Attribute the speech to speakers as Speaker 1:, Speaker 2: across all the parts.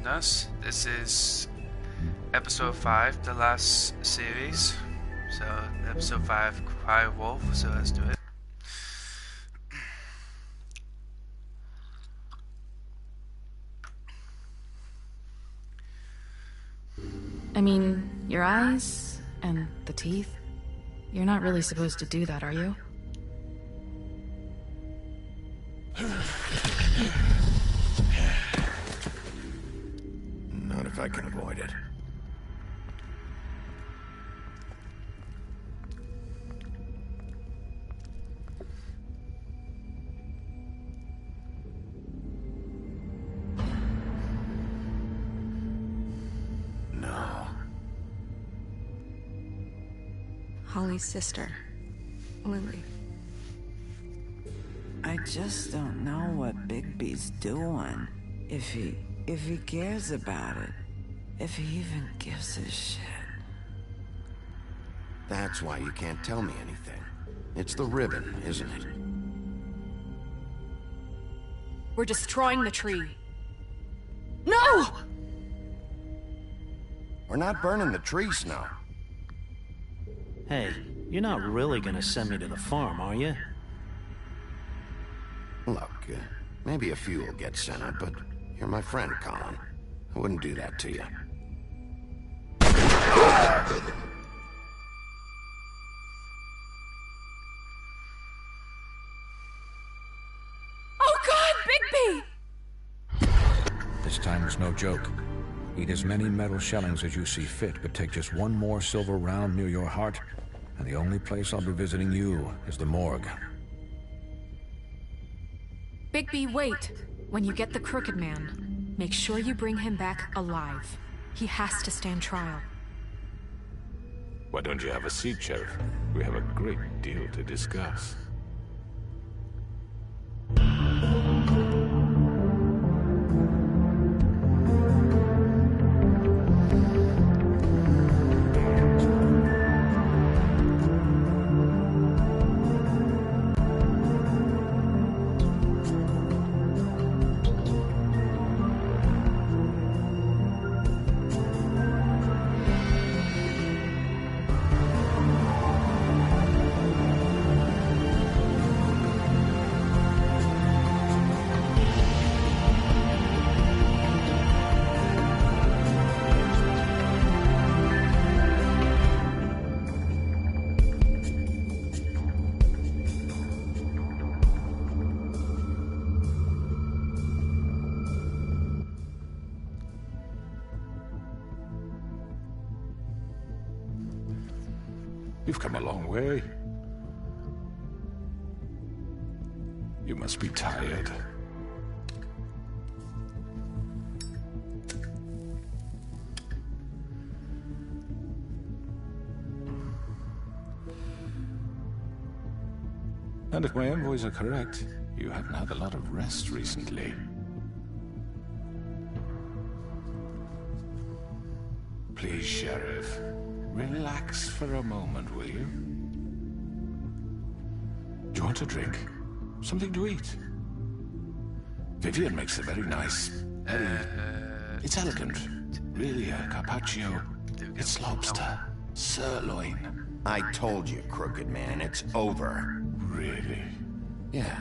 Speaker 1: joined us. This is episode 5, the last series. So, episode 5, Cry Wolf. So, let's do it.
Speaker 2: I mean, your eyes and the teeth. You're not really supposed to do that, are you?
Speaker 3: Not if I can avoid it. No.
Speaker 4: Holly's sister, Lily.
Speaker 5: I just don't know what Bigby's doing. If he cares about it. If he even gives a shit.
Speaker 3: That's why you can't tell me anything. It's the ribbon, isn't it?
Speaker 4: We're destroying the tree. No!
Speaker 3: We're not burning the tree, Snow.
Speaker 6: Hey, you're not really gonna send me to the farm, are you?
Speaker 3: Look, maybe a few will get sent up, but you're my friend, Colin. I wouldn't do that to you.
Speaker 4: Oh God, Bigby!
Speaker 7: This time was no joke. Eat as many metal shellings as you see fit, but take just one more silver round near your heart, and the only place I'll be visiting you is the morgue.
Speaker 4: Bigby, wait. When you get the Crooked Man, make sure you bring him back alive. He has to stand trial.
Speaker 8: Why don't you have a seat, Sheriff? We have a great deal to discuss. You've come a long way. You must be tired. And if my envoys are correct, you haven't had a lot of rest recently. Please, Sheriff. Relax for a moment, will you? Do you want a drink? Something to eat? Vivian makes a very nice... it's elegant. Really, a carpaccio. It's lobster. Sirloin.
Speaker 3: I told you, Crooked Man, it's over.
Speaker 8: Really?
Speaker 3: Yeah.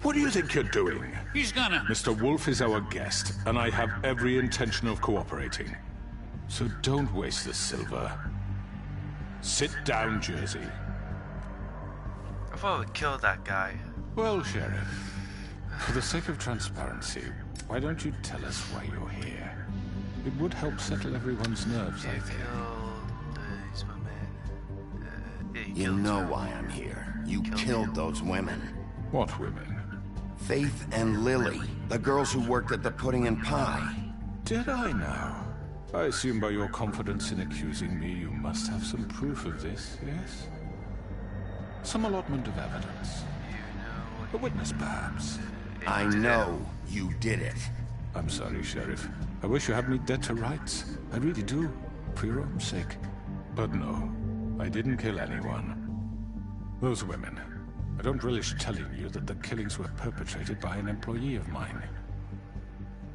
Speaker 8: What do you think you're doing?
Speaker 9: He's gonna...
Speaker 8: Mr. Wolf is our guest, and I have every intention of cooperating. So don't waste the silver. Sit down, Jersey.
Speaker 1: I thought we killed that guy.
Speaker 8: Well, Sheriff, for the sake of transparency, why don't you tell us why you're here? It would help settle everyone's nerves, I
Speaker 1: You
Speaker 8: think.
Speaker 1: killed these women. Yeah,
Speaker 3: You
Speaker 1: killed
Speaker 3: know
Speaker 1: her.
Speaker 3: why I'm here. You
Speaker 1: Killed
Speaker 3: killed
Speaker 1: you.
Speaker 3: those women.
Speaker 8: What women?
Speaker 3: Faith and Lily, the girls who worked at the Pudding and Pie.
Speaker 8: Did I now? I assume by your confidence in accusing me, you must have some proof of this, yes? Some allotment of evidence. A witness, perhaps.
Speaker 3: I know you did it.
Speaker 8: I'm sorry, Sheriff. I wish you had me dead to rights. I really do, for your own sake. But no, I didn't kill anyone. Those women, I don't relish telling you that the killings were perpetrated by an employee of mine.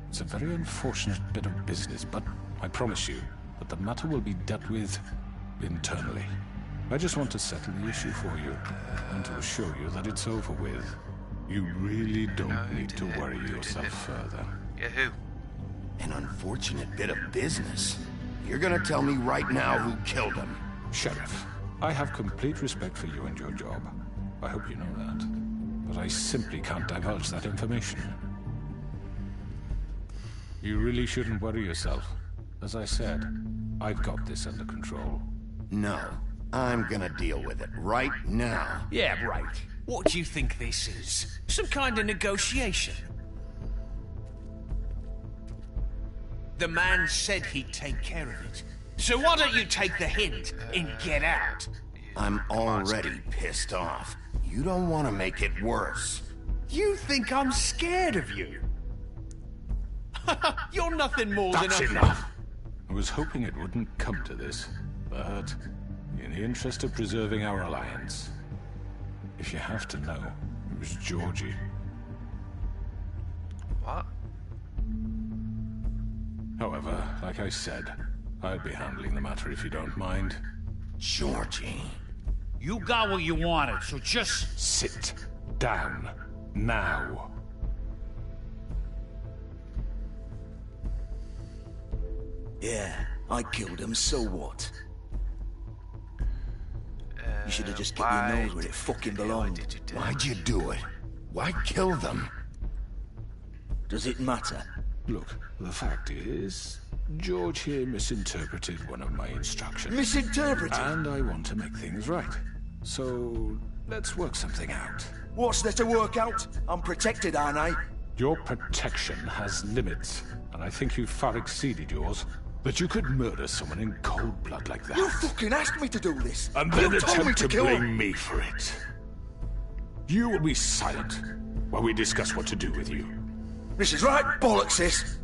Speaker 8: It's a very unfortunate bit of business, but I promise you that the matter will be dealt with internally. I just want to settle the issue for you, and to assure you that it's over with. You really don't need to worry yourself further.
Speaker 1: Yeah, who?
Speaker 3: An unfortunate bit of business. You're gonna tell me right now who killed him.
Speaker 8: Sheriff, I have complete respect for you and your job. I hope you know that. But I simply can't divulge that information. You really shouldn't worry yourself. As I said, I've got this under control.
Speaker 3: No, I'm gonna deal with it right now.
Speaker 9: Yeah, right. What do you think this is? Some kind of negotiation? The man said he'd take care of it. So why don't you take the hint and get out?
Speaker 3: I'm already pissed off. You don't want to make it worse.
Speaker 9: You think I'm scared of you? You're nothing more
Speaker 8: That's
Speaker 9: than a...
Speaker 8: enough! I was hoping it wouldn't come to this, but in the interest of preserving our alliance, if you have to know, it was Georgie.
Speaker 1: What?
Speaker 8: However, like I said, I'll be handling the matter if you don't mind.
Speaker 3: Georgie.
Speaker 10: You got what you wanted, so just...
Speaker 8: Sit down. Now.
Speaker 11: Yeah, I killed him, so what? You should have just kept your nose where it fucking belonged.
Speaker 3: Why'd you do it? Why kill them?
Speaker 11: Does it matter?
Speaker 8: Look, the fact is, George here misinterpreted one of my instructions.
Speaker 11: Misinterpreted?
Speaker 8: And I want to make things right. So, let's work something out.
Speaker 11: What's there to work out? I'm protected, aren't I?
Speaker 8: Your protection has limits, and I think you've far exceeded yours. That you could murder someone in cold blood like that.
Speaker 11: You fucking asked me to do this!
Speaker 8: And then
Speaker 11: you told me
Speaker 8: attempt to
Speaker 11: kill
Speaker 8: blame
Speaker 11: him.
Speaker 8: me for it. You will be silent while we discuss what to do with you.
Speaker 11: This is right bollocks, this!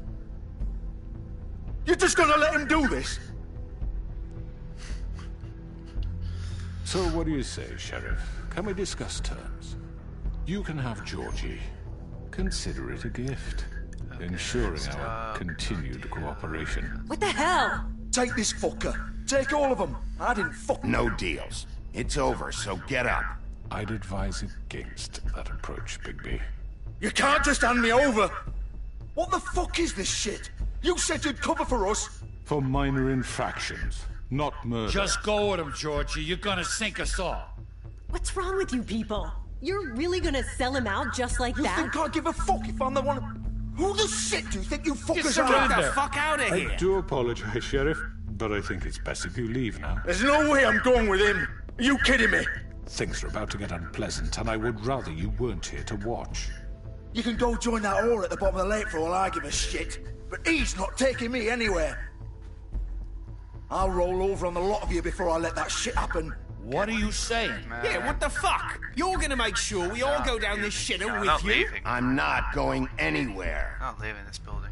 Speaker 11: You're just gonna let him do this?
Speaker 8: So what do you say, Sheriff? Can we discuss terms? You can have Georgie. Consider it a gift, ensuring our continued cooperation.
Speaker 12: What the hell?
Speaker 11: Take this fucker. Take all of them. I didn't fuck...
Speaker 3: No deals. It's over, so get up.
Speaker 8: I'd advise against that approach, Bigby.
Speaker 11: You can't just hand me over! What the fuck is this shit? You said you'd cover for us!
Speaker 8: For minor infractions, not murder.
Speaker 10: Just go with him, Georgie. You're gonna sink us all.
Speaker 12: What's wrong with you people? You're really gonna sell him out just like
Speaker 11: You
Speaker 12: that?
Speaker 11: think I give a fuck if I'm the one... Who the shit do you think you fuckers
Speaker 10: surrender.
Speaker 11: are?
Speaker 9: Get the fuck out of here!
Speaker 8: I do apologize, Sheriff, but I think it's best if you leave now.
Speaker 11: There's no way I'm going with him. Are you kidding me?
Speaker 8: Things are about to get unpleasant, and I would rather you weren't here to watch.
Speaker 11: You can go join that whore at the bottom of the lake for all I give a shit. But he's not taking me anywhere. I'll roll over on the lot of you before I let that shit happen.
Speaker 10: What are you saying?
Speaker 9: Yeah, what the fuck? You're gonna make sure we all go down this shitter
Speaker 1: I'm
Speaker 9: with
Speaker 1: not
Speaker 9: you?
Speaker 1: leaving.
Speaker 3: I'm not going anywhere.
Speaker 1: I'm not leaving this building.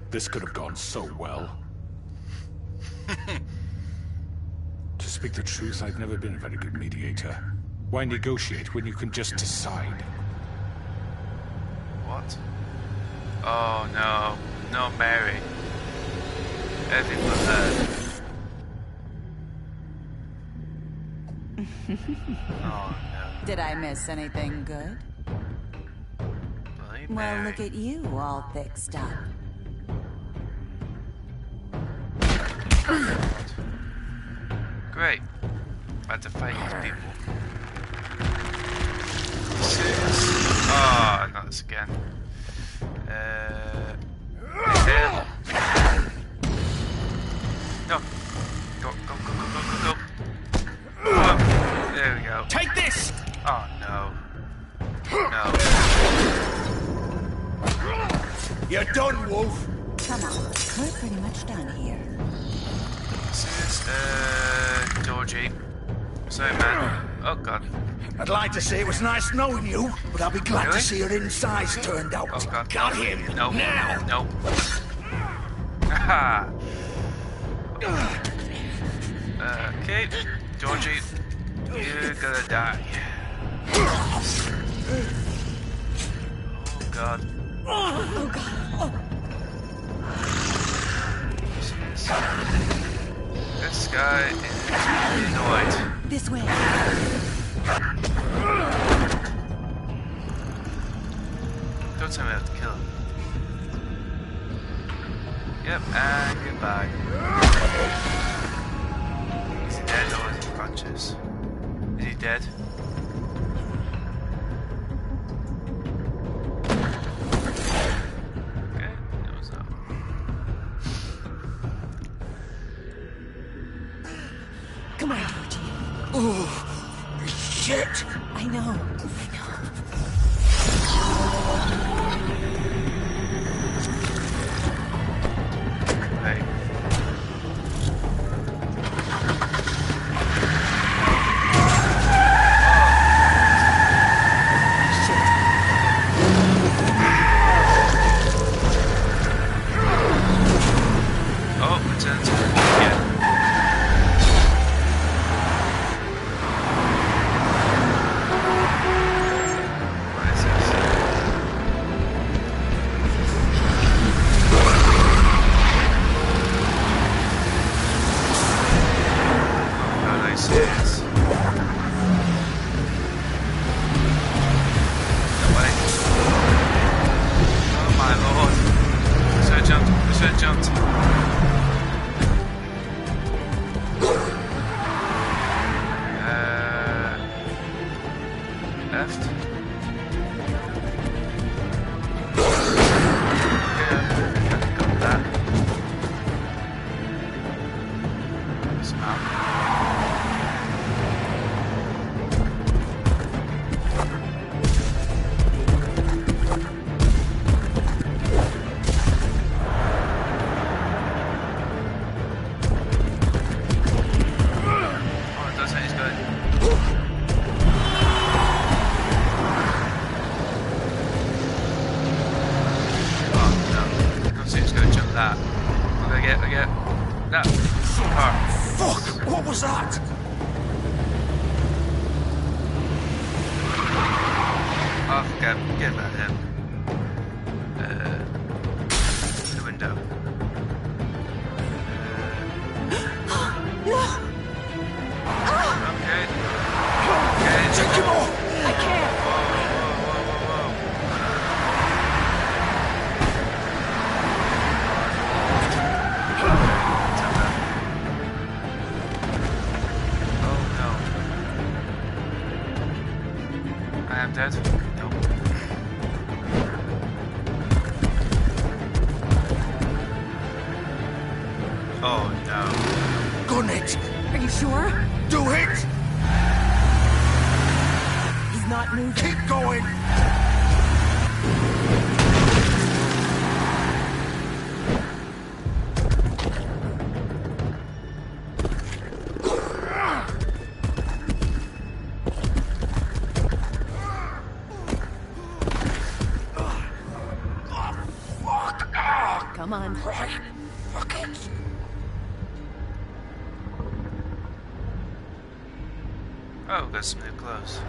Speaker 8: This could have gone so well. To speak the truth, I've never been a very good mediator. Why negotiate when you can just decide?
Speaker 1: What? Oh no. No, Mary. Everything but her. Oh no.
Speaker 13: Did I miss anything good?
Speaker 1: Bloody
Speaker 13: Well,
Speaker 1: Mary.
Speaker 13: look at you, all fixed up.
Speaker 1: Great. I had to fight these people. This is... Oh, not this again. Hell. No. Go, go, go, go, go, go, go. Oh, there we go.
Speaker 9: Take this!
Speaker 1: Oh, no. No.
Speaker 11: You're done, Wolf.
Speaker 13: Come on, we're pretty much done here.
Speaker 1: This is, Georgie. Sorry, man. Oh, God.
Speaker 11: I'd like to say it was nice knowing you, but I'll be glad
Speaker 1: Really?
Speaker 11: to see your insides turned out.
Speaker 1: Oh, God.
Speaker 11: Got him!
Speaker 1: No.
Speaker 11: Now!
Speaker 1: No. Haha. Okay. Georgie, you're gonna die. God.
Speaker 12: Oh God.
Speaker 1: This guy is really annoyed.
Speaker 12: This way.
Speaker 1: Don't tell me I have to kill him. Yep, and goodbye. Is he dead or is he conscious? Is he dead? Okay, that was up.
Speaker 12: Come on, Georgie.
Speaker 11: Oh, shit!
Speaker 12: I know.
Speaker 1: Hey. Oh, it's in. Yeah. What is this? How do I see this? No way. Oh my lord. I should have jumped. I should have jumped. Left. Yeah, got that. Somehow. Oh, it doesn't. He's good. That. I get that car.
Speaker 11: Fuck! What was that?
Speaker 1: Oh, forget about him. The window. Okay.
Speaker 11: Take him off!
Speaker 12: I can't.
Speaker 1: Whoa. I am dead. Nope. Oh no.
Speaker 11: Gun it!
Speaker 12: Are you sure?
Speaker 11: Do it!
Speaker 12: He's not moving.
Speaker 11: Keep going!
Speaker 12: Come on.
Speaker 11: Right. Fuck it.
Speaker 1: Oh, got some new clothes.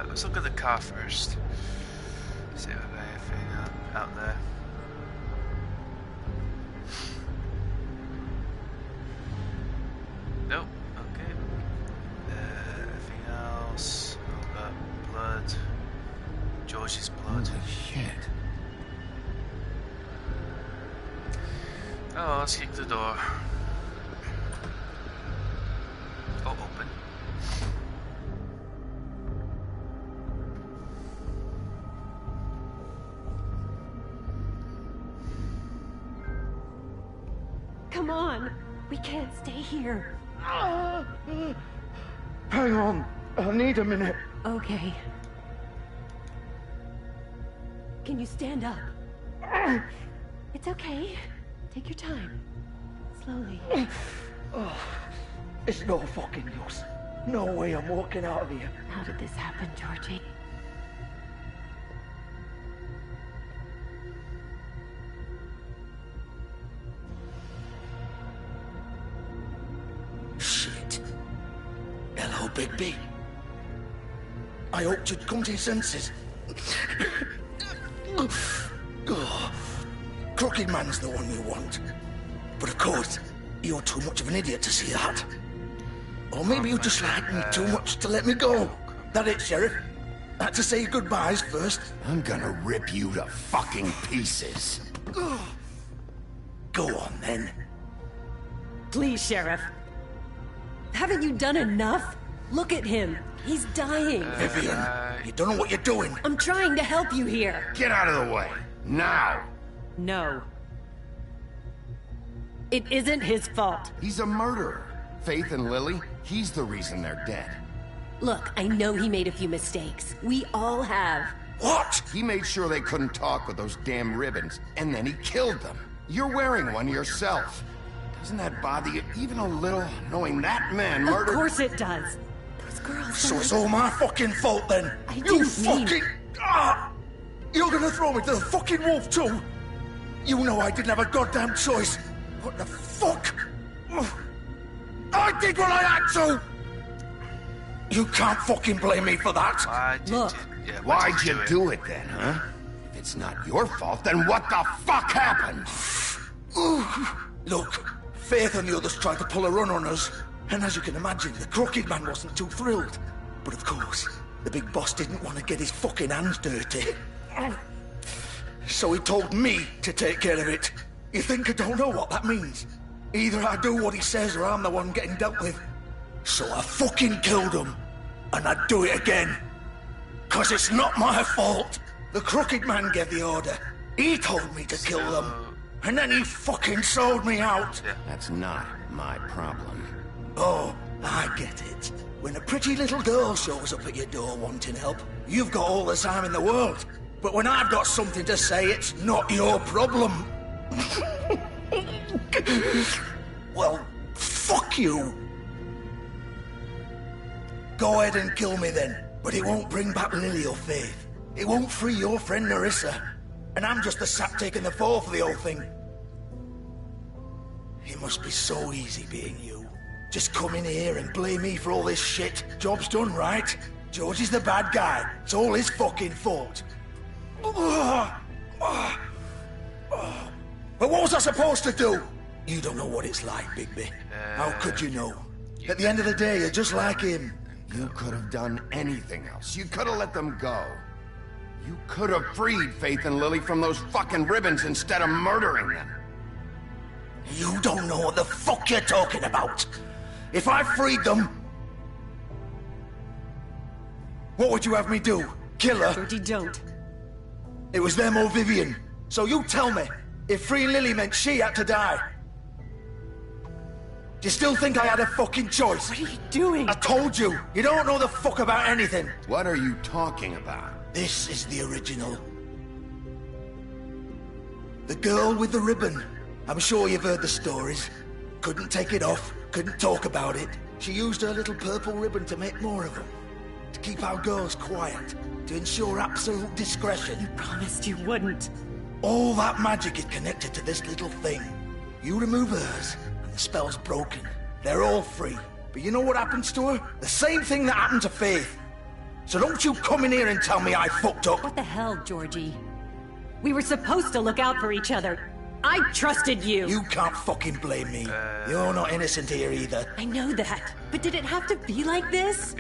Speaker 1: Let's look at the car first. See if there's anything out there. Nope. Okay. Anything else? Blood. George's blood.
Speaker 8: Holy shit.
Speaker 1: Oh, let's kick the door. Oh, open.
Speaker 12: Come on. We can't stay here.
Speaker 11: Hang on. I need a minute.
Speaker 12: Okay. Can you stand up? It's okay. Take your time. Slowly.
Speaker 11: Oh, it's no fucking use. No way I'm walking out of here.
Speaker 12: How did this happen, Georgie?
Speaker 11: Oh, Bigby. I hoped you'd come to your senses. Oh, Crooked Man's the one you want. But of course, you're too much of an idiot to see that. Or maybe you just like me too much to let me go. That it, Sheriff? I had to say goodbyes first.
Speaker 3: I'm gonna rip you to fucking pieces.
Speaker 11: Go on, then.
Speaker 12: Please, Sheriff. Haven't you done enough? Look at him. He's dying.
Speaker 11: Vivian, you don't know what you're doing.
Speaker 12: I'm trying to help you here.
Speaker 3: Get out of the way. Now.
Speaker 12: No. It isn't his fault.
Speaker 3: He's a murderer. Faith and Lily, he's the reason they're dead.
Speaker 12: Look, I know he made a few mistakes. We all have.
Speaker 3: What? He made sure they couldn't talk with those damn ribbons, and then he killed them. You're wearing one yourself. Doesn't that bother you even a little, knowing that man murdered...
Speaker 12: Of course it does. Those girls...
Speaker 11: So it's all my fucking fault, then?
Speaker 12: I
Speaker 11: You
Speaker 12: didn't
Speaker 11: fucking... You're gonna throw me to the fucking wolf, too? You know I didn't have a goddamn choice. What the fuck? I did what I had to! You can't fucking blame me for that.
Speaker 12: Look.
Speaker 3: Why'd you do it then, huh? If it's not your fault, then what the fuck happened?
Speaker 11: Look, Faith and the others tried to pull a run on us. And as you can imagine, the Crooked Man wasn't too thrilled. But of course, the big boss didn't want to get his fucking hands dirty. So he told me to take care of it. You think I don't know what that means? Either I do what he says or I'm the one getting dealt with. So I fucking killed him. And I'd do it again. 'Cause it's not my fault. The Crooked Man gave the order. He told me to kill them. And then he fucking sold me out.
Speaker 3: That's not my problem.
Speaker 11: Oh, I get it. When a pretty little girl shows up at your door wanting help, you've got all the time in the world. But when I've got something to say, it's not your problem. Well, fuck you. Go ahead and kill me then, but it won't bring back Lily or Faith. It won't free your friend Nerissa. And I'm just the sap taking the fall for the whole thing. It must be so easy being you. Just come in here and blame me for all this shit. Job's done, right? George is the bad guy. It's all his fucking fault. But what was I supposed to do? You don't know what it's like, Bigby. How could you know? At the end of the day, you're just like him.
Speaker 3: You could have done anything else. You could have let them go. You could have freed Faith and Lily from those fucking ribbons instead of murdering them.
Speaker 11: You don't know what the fuck you're talking about. If I freed them... What would you have me do? Kill her?
Speaker 12: Georgie, don't.
Speaker 11: It was them or Vivian. So you tell me, if freeing Lily meant she had to die... Do you still think I had a fucking choice?
Speaker 12: What are you doing?
Speaker 11: I told you, you don't know the fuck about anything.
Speaker 3: What are you talking about?
Speaker 11: This is the original. The girl with the ribbon. I'm sure you've heard the stories. Couldn't take it off, couldn't talk about it. She used her little purple ribbon to make more of them. To keep our girls quiet. To ensure absolute discretion.
Speaker 12: You promised you wouldn't.
Speaker 11: All that magic is connected to this little thing. You remove hers, and the spell's broken. They're all free. But you know what happens to her? The same thing that happened to Faith. So don't you come in here and tell me I fucked up.
Speaker 12: What the hell, Georgie? We were supposed to look out for each other. I trusted you.
Speaker 11: You can't fucking blame me. You're not innocent here either.
Speaker 12: I know that. But did it have to be like this?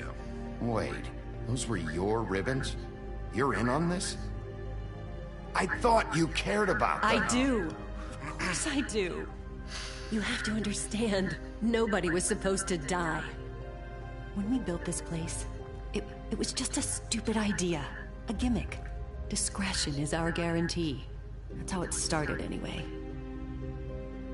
Speaker 3: Wait, those were your ribbons? You're in on this? I thought you cared about them.
Speaker 12: I do. Of course I do. You have to understand, nobody was supposed to die. When we built this place, it was just a stupid idea. A gimmick. Discretion is our guarantee. That's how it started anyway.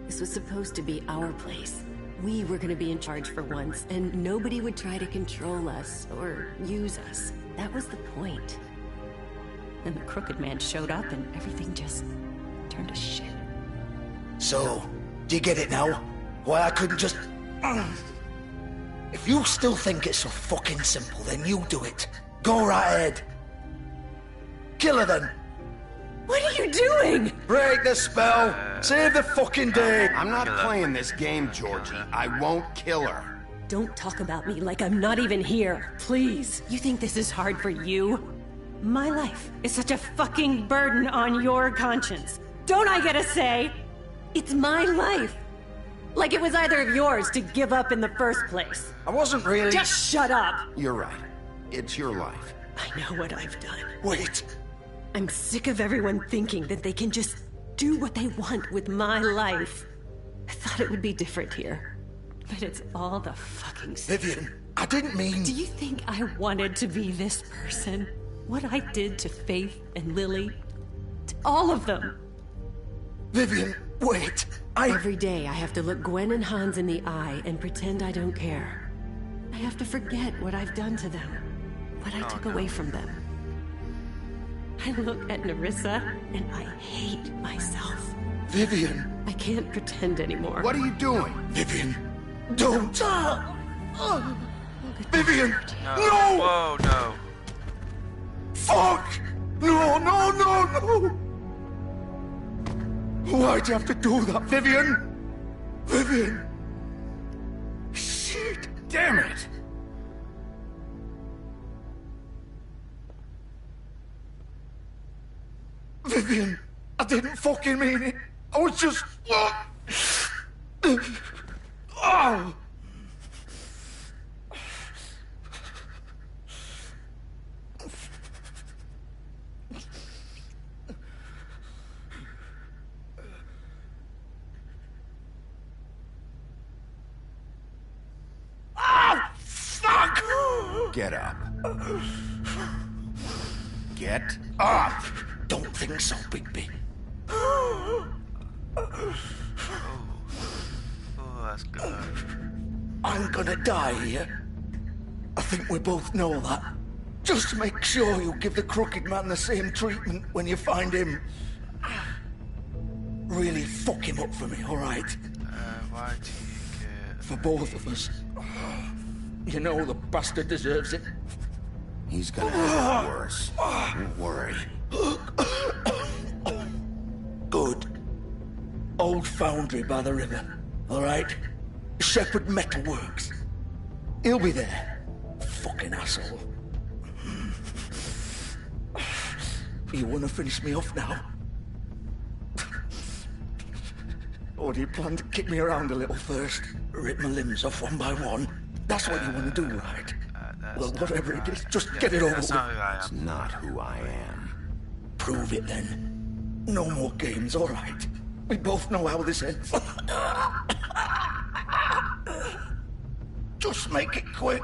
Speaker 12: This was supposed to be our place. We were gonna be in charge for once, and nobody would try to control us or use us. That was the point. Then the Crooked Man showed up and everything just turned to shit.
Speaker 11: So, do you get it now? Why I couldn't just... If you still think it's so fucking simple, then you do it. Go right ahead. Kill her then.
Speaker 12: What are you doing?
Speaker 11: Break the spell. Save the fucking day.
Speaker 3: I'm not playing this game, Georgie. I won't kill her.
Speaker 12: Don't talk about me like I'm not even here, please. You think this is hard for you? My life is such a fucking burden on your conscience. Don't I get a say? It's my life. Like it was either of yours to give up in the first place.
Speaker 11: I wasn't really...
Speaker 12: Just shut up!
Speaker 3: You're right. It's your life.
Speaker 12: I know what I've done.
Speaker 11: Wait.
Speaker 12: I'm sick of everyone thinking that they can just do what they want with my life. I thought it would be different here. But it's all the fucking stuff.
Speaker 11: Vivian, I didn't mean...
Speaker 12: Do you think I wanted to be this person? What I did to Faith and Lily? To all of them?
Speaker 11: Vivian, wait.
Speaker 12: Every day I have to look Gwen and Hans in the eye and pretend I don't care. I have to forget what I've done to them. What I took away from them. I look at Nerissa and I hate myself.
Speaker 11: Vivian.
Speaker 12: I can't pretend anymore.
Speaker 3: What are you doing?
Speaker 11: Vivian, don't. Vivian,
Speaker 1: No! Whoa, no.
Speaker 11: Fuck! No, no, no, no! Why'd you have to do that, Vivian? Vivian! Shit!
Speaker 10: Damn it!
Speaker 11: Vivian, I didn't fucking mean it. I was just... Oh! Fuck!
Speaker 3: Get up. Get up!
Speaker 11: Don't think so, Bigby.
Speaker 1: Oh, that's good.
Speaker 11: I'm gonna die here. I think we both know that. Just make sure you give the Crooked Man the same treatment when you find him. Really fuck him up for me, alright?
Speaker 1: Why do you care?
Speaker 11: For both of us. You know the bastard deserves it.
Speaker 3: He's gonna have it worse. Don't worry.
Speaker 11: Good. Old foundry by the river, alright? Shepherd Metal Works. He'll be there. Fucking asshole. You wanna finish me off now? Or do you plan to kick me around a little first? Rip my limbs off one by one? That's what you wanna do, right? Well, whatever it is, just get it over with.
Speaker 3: It's not who I am.
Speaker 11: Prove it then. No more games, alright? We both know how this ends. Just make it quick.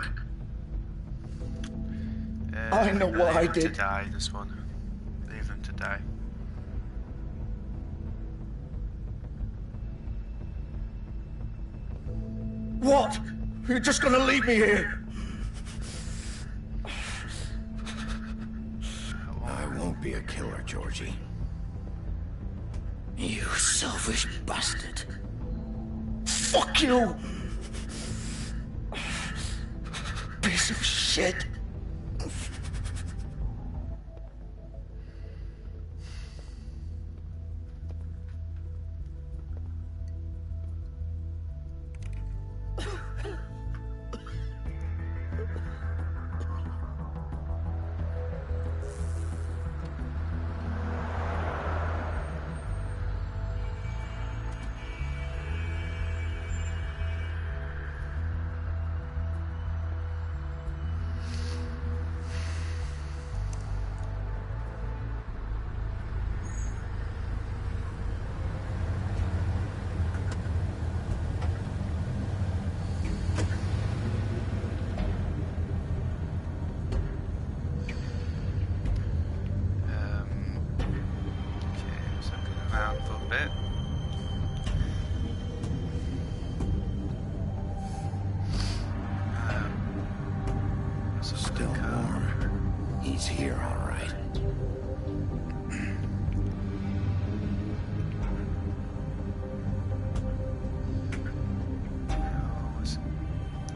Speaker 11: I know what I did.
Speaker 1: To die, this one. Leave him to die.
Speaker 11: What? You're just gonna leave me here?
Speaker 3: I won't be a killer, Georgie.
Speaker 11: You selfish bastard. Fuck you! Piece of shit.
Speaker 3: Still warm. He's here, all right.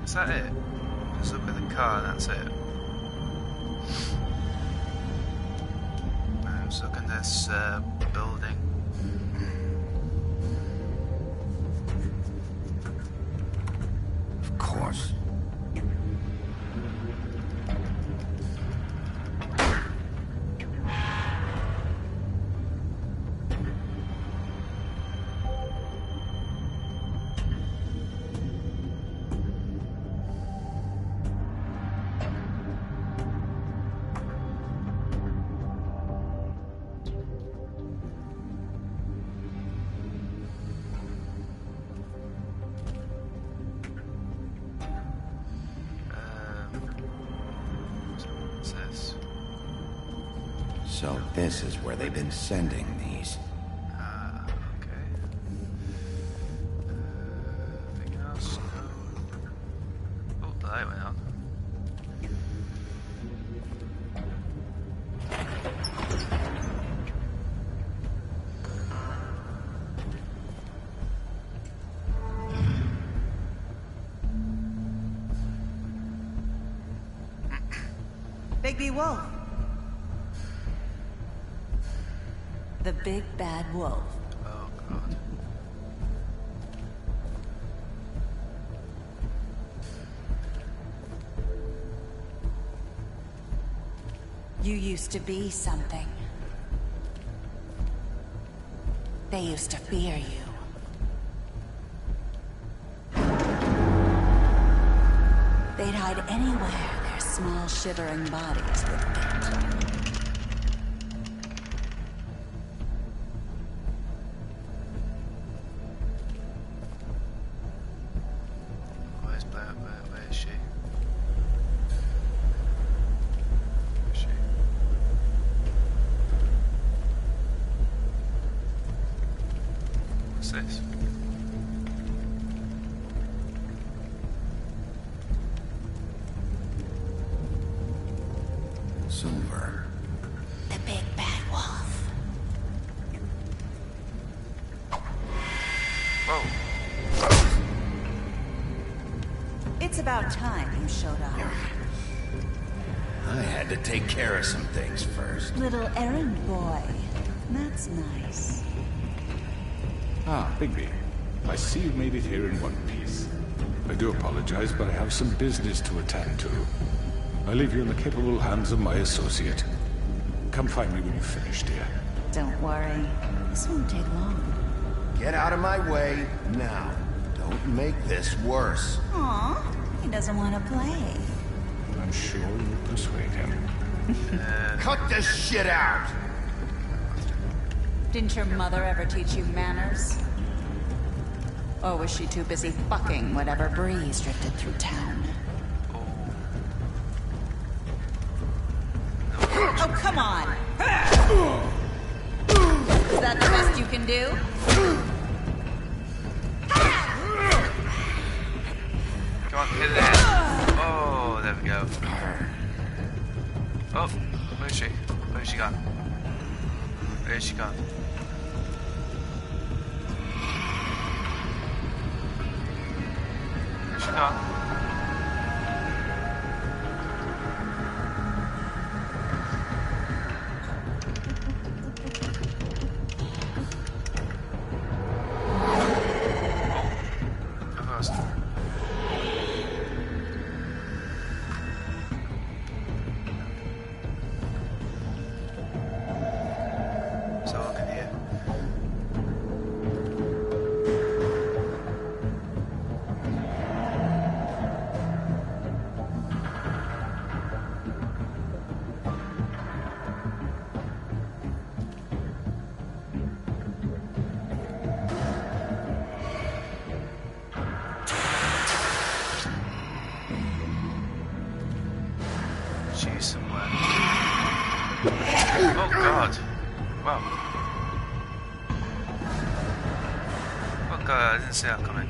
Speaker 1: Is that it? Just look at the car, that's it. Let's look at this building.
Speaker 3: Of course. So this is where they've been sending these.
Speaker 1: Okay. Anything else? No. Oh, the light went on.
Speaker 13: Bigby Wolf. The big bad wolf.
Speaker 1: Oh, God.
Speaker 13: You used to be something. They used to fear you. They'd hide anywhere their small shivering bodies would fit.
Speaker 1: Where's Blair? Where is she? Where is she? What's this?
Speaker 3: Silver.
Speaker 13: The big bad wolf.
Speaker 1: Whoa.
Speaker 13: It's about time you showed up.
Speaker 3: I had to take care of some things first.
Speaker 13: Little errand boy. That's nice.
Speaker 8: Ah, Bigby. I see you've made it here in one piece. I do apologize, but I have some business to attend to. I leave you in the capable hands of my associate. Come find me when you've finished, dear.
Speaker 13: Don't worry. This won't take long.
Speaker 3: Get out of my way now. Don't make this worse.
Speaker 13: Aw, he doesn't want to play.
Speaker 8: I'm sure you'll persuade him.
Speaker 3: Cut this shit out!
Speaker 13: Didn't your mother ever teach you manners? Or was she too busy fucking whatever breeze drifted through town? Oh, come on! Is that the best you can do?
Speaker 1: Come on, hit it in. Oh, there we go. Oh, where is she? Where is she gone? Where is she gone? Where's she gone? She's somewhere. Oh God! Wow. Oh God! I didn't see that coming.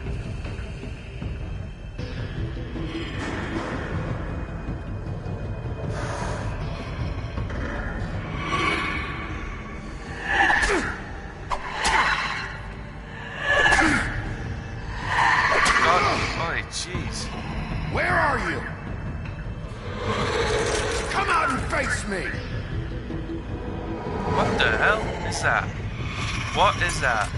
Speaker 1: God! Oh, jeez!
Speaker 3: Where are you? Come out and face me!
Speaker 1: What the hell is that? What is that?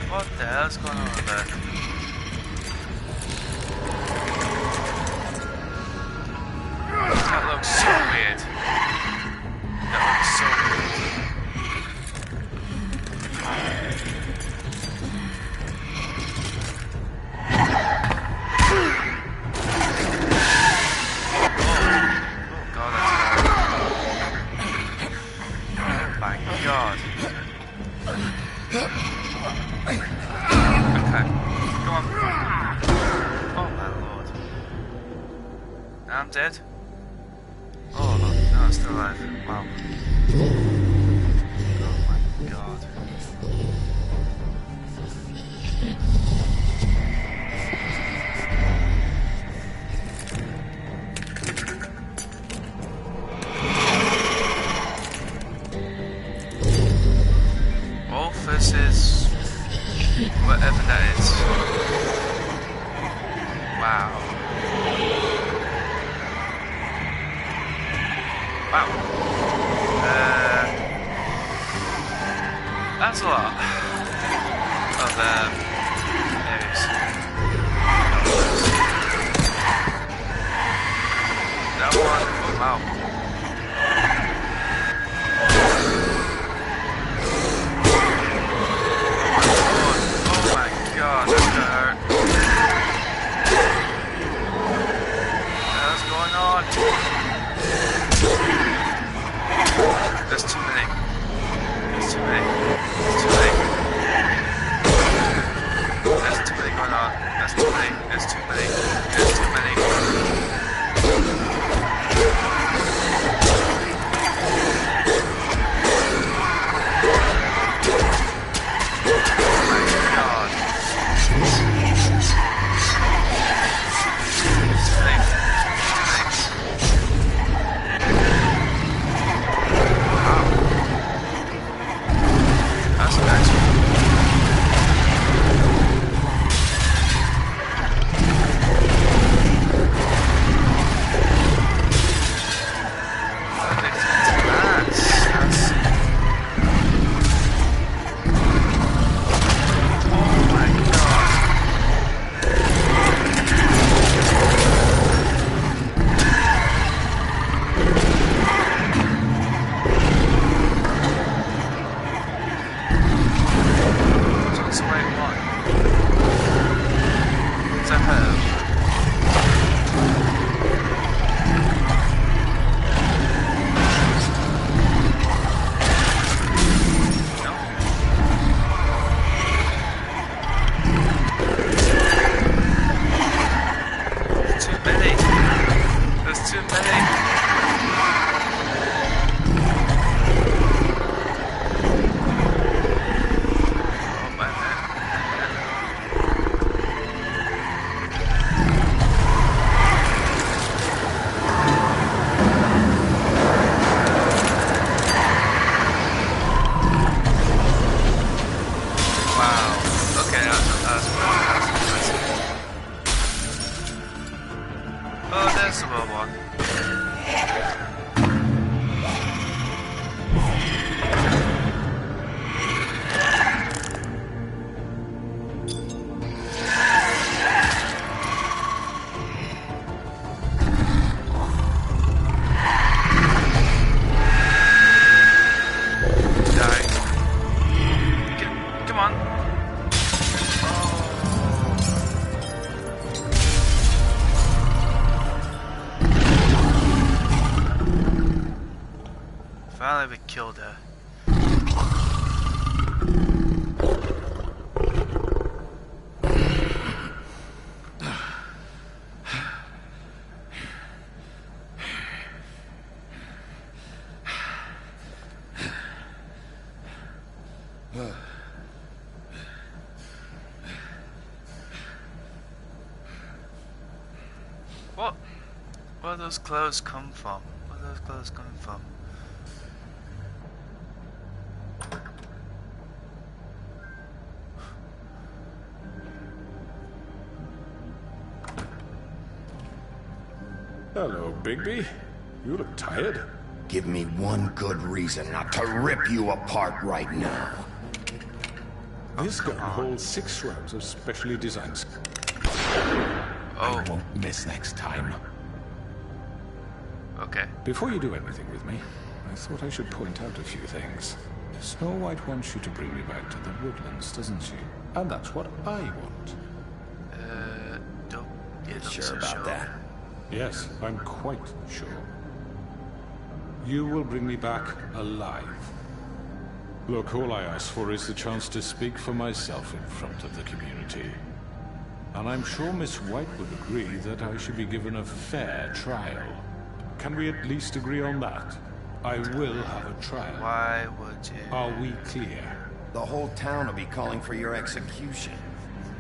Speaker 1: What the hell's going on over there? That looks so weird. That looks so weird. I'm dead. still alive. Wow. Oh my god. Wolf versus whatever that is. Wow. Wow. That's a lot of areas. That one, wow. Oh my god, that's gonna hurt. What's going on? There's too many. There's too many. There's too many. There's too many going on. There's too many. There's too many. There's too many. Finally, we killed her. Where do those clothes come from? Where do those clothes come from?
Speaker 8: Hello, Bigby. You look tired.
Speaker 3: Give me one good reason not to rip you apart right now.
Speaker 8: This gun holds 6 rounds of specially designed. I won't miss next time.
Speaker 1: Okay.
Speaker 8: Before you do anything with me, I thought I should point out a few things. Snow White wants you to bring me back to the woodlands, doesn't she? And that's what I want.
Speaker 3: You're sure about that?
Speaker 8: Yes, I'm quite sure. You will bring me back alive. Look, all I ask for is the chance to speak for myself in front of the community. And I'm sure Miss White would agree that I should be given a fair trial. Can we at least agree on that? I will have a trial.
Speaker 1: Why would you?
Speaker 8: Are we clear?
Speaker 3: The whole town will be calling for your execution.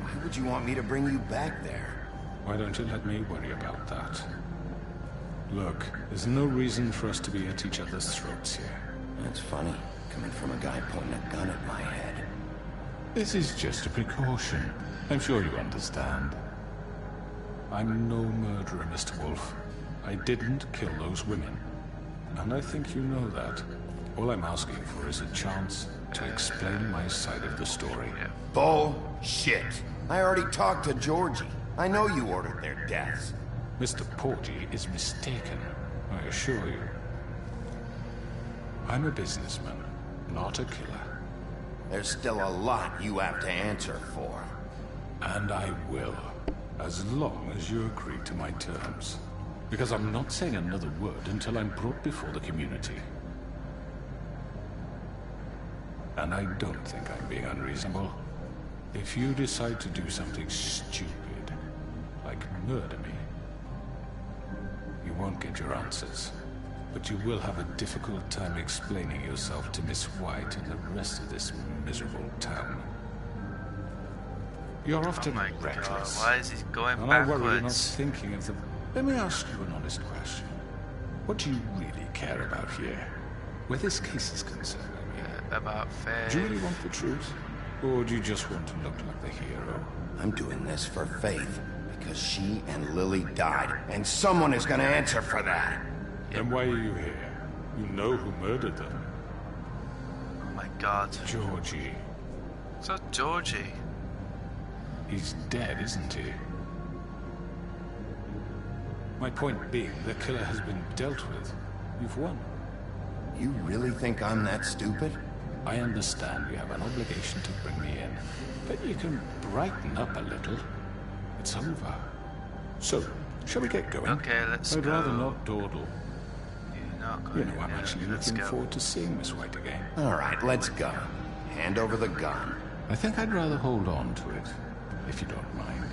Speaker 3: Why would you want me to bring you back there?
Speaker 8: Why don't you let me worry about that? Look, there's no reason for us to be at each other's throats here.
Speaker 3: That's funny, coming from a guy pointing a gun at my head.
Speaker 8: This is just a precaution. I'm sure you understand. I'm no murderer, Mr. Wolf. I didn't kill those women. And I think you know that. All I'm asking for is a chance to explain my side of the story.
Speaker 3: Bullshit. I already talked to Georgie. I know you ordered their deaths.
Speaker 8: Mr. Porgy is mistaken, I assure you. I'm a businessman, not a killer.
Speaker 3: There's still a lot you have to answer for.
Speaker 8: And I will, as long as you agree to my terms. Because I'm not saying another word until I'm brought before the community. And I don't think I'm being unreasonable. If you decide to do something stupid, like murder me, you won't get your answers. But you will have a difficult time explaining yourself to Miss White and the rest of this miserable town. You're often reckless.
Speaker 1: God, why is he going
Speaker 8: and
Speaker 1: backwards?
Speaker 8: I worry you're not thinking of the... Let me ask you an honest question. What do you really care about here? Where this case is concerned, I mean.
Speaker 1: About Faith.
Speaker 8: Do you really want the truth? Or do you just want to look like the hero?
Speaker 3: I'm doing this for Faith, because she and Lily died, and someone is gonna answer for that.
Speaker 8: Then why are you here? You know who murdered them.
Speaker 1: Oh my god.
Speaker 8: Georgie.
Speaker 1: It's not Georgie.
Speaker 8: He's dead, isn't he? My point being, the killer has been dealt with. You've won.
Speaker 3: You really think I'm that stupid?
Speaker 8: I understand you have an obligation to bring me in, but you can brighten up a little. It's over. So, shall we get going?
Speaker 1: Okay, let's
Speaker 8: I'd
Speaker 1: go.
Speaker 8: rather not dawdle.
Speaker 1: You're not going
Speaker 8: You know, I'm actually looking forward to seeing Miss White again.
Speaker 3: All right, let's go. Hand over the gun.
Speaker 8: I think I'd rather hold on to it, if you don't mind.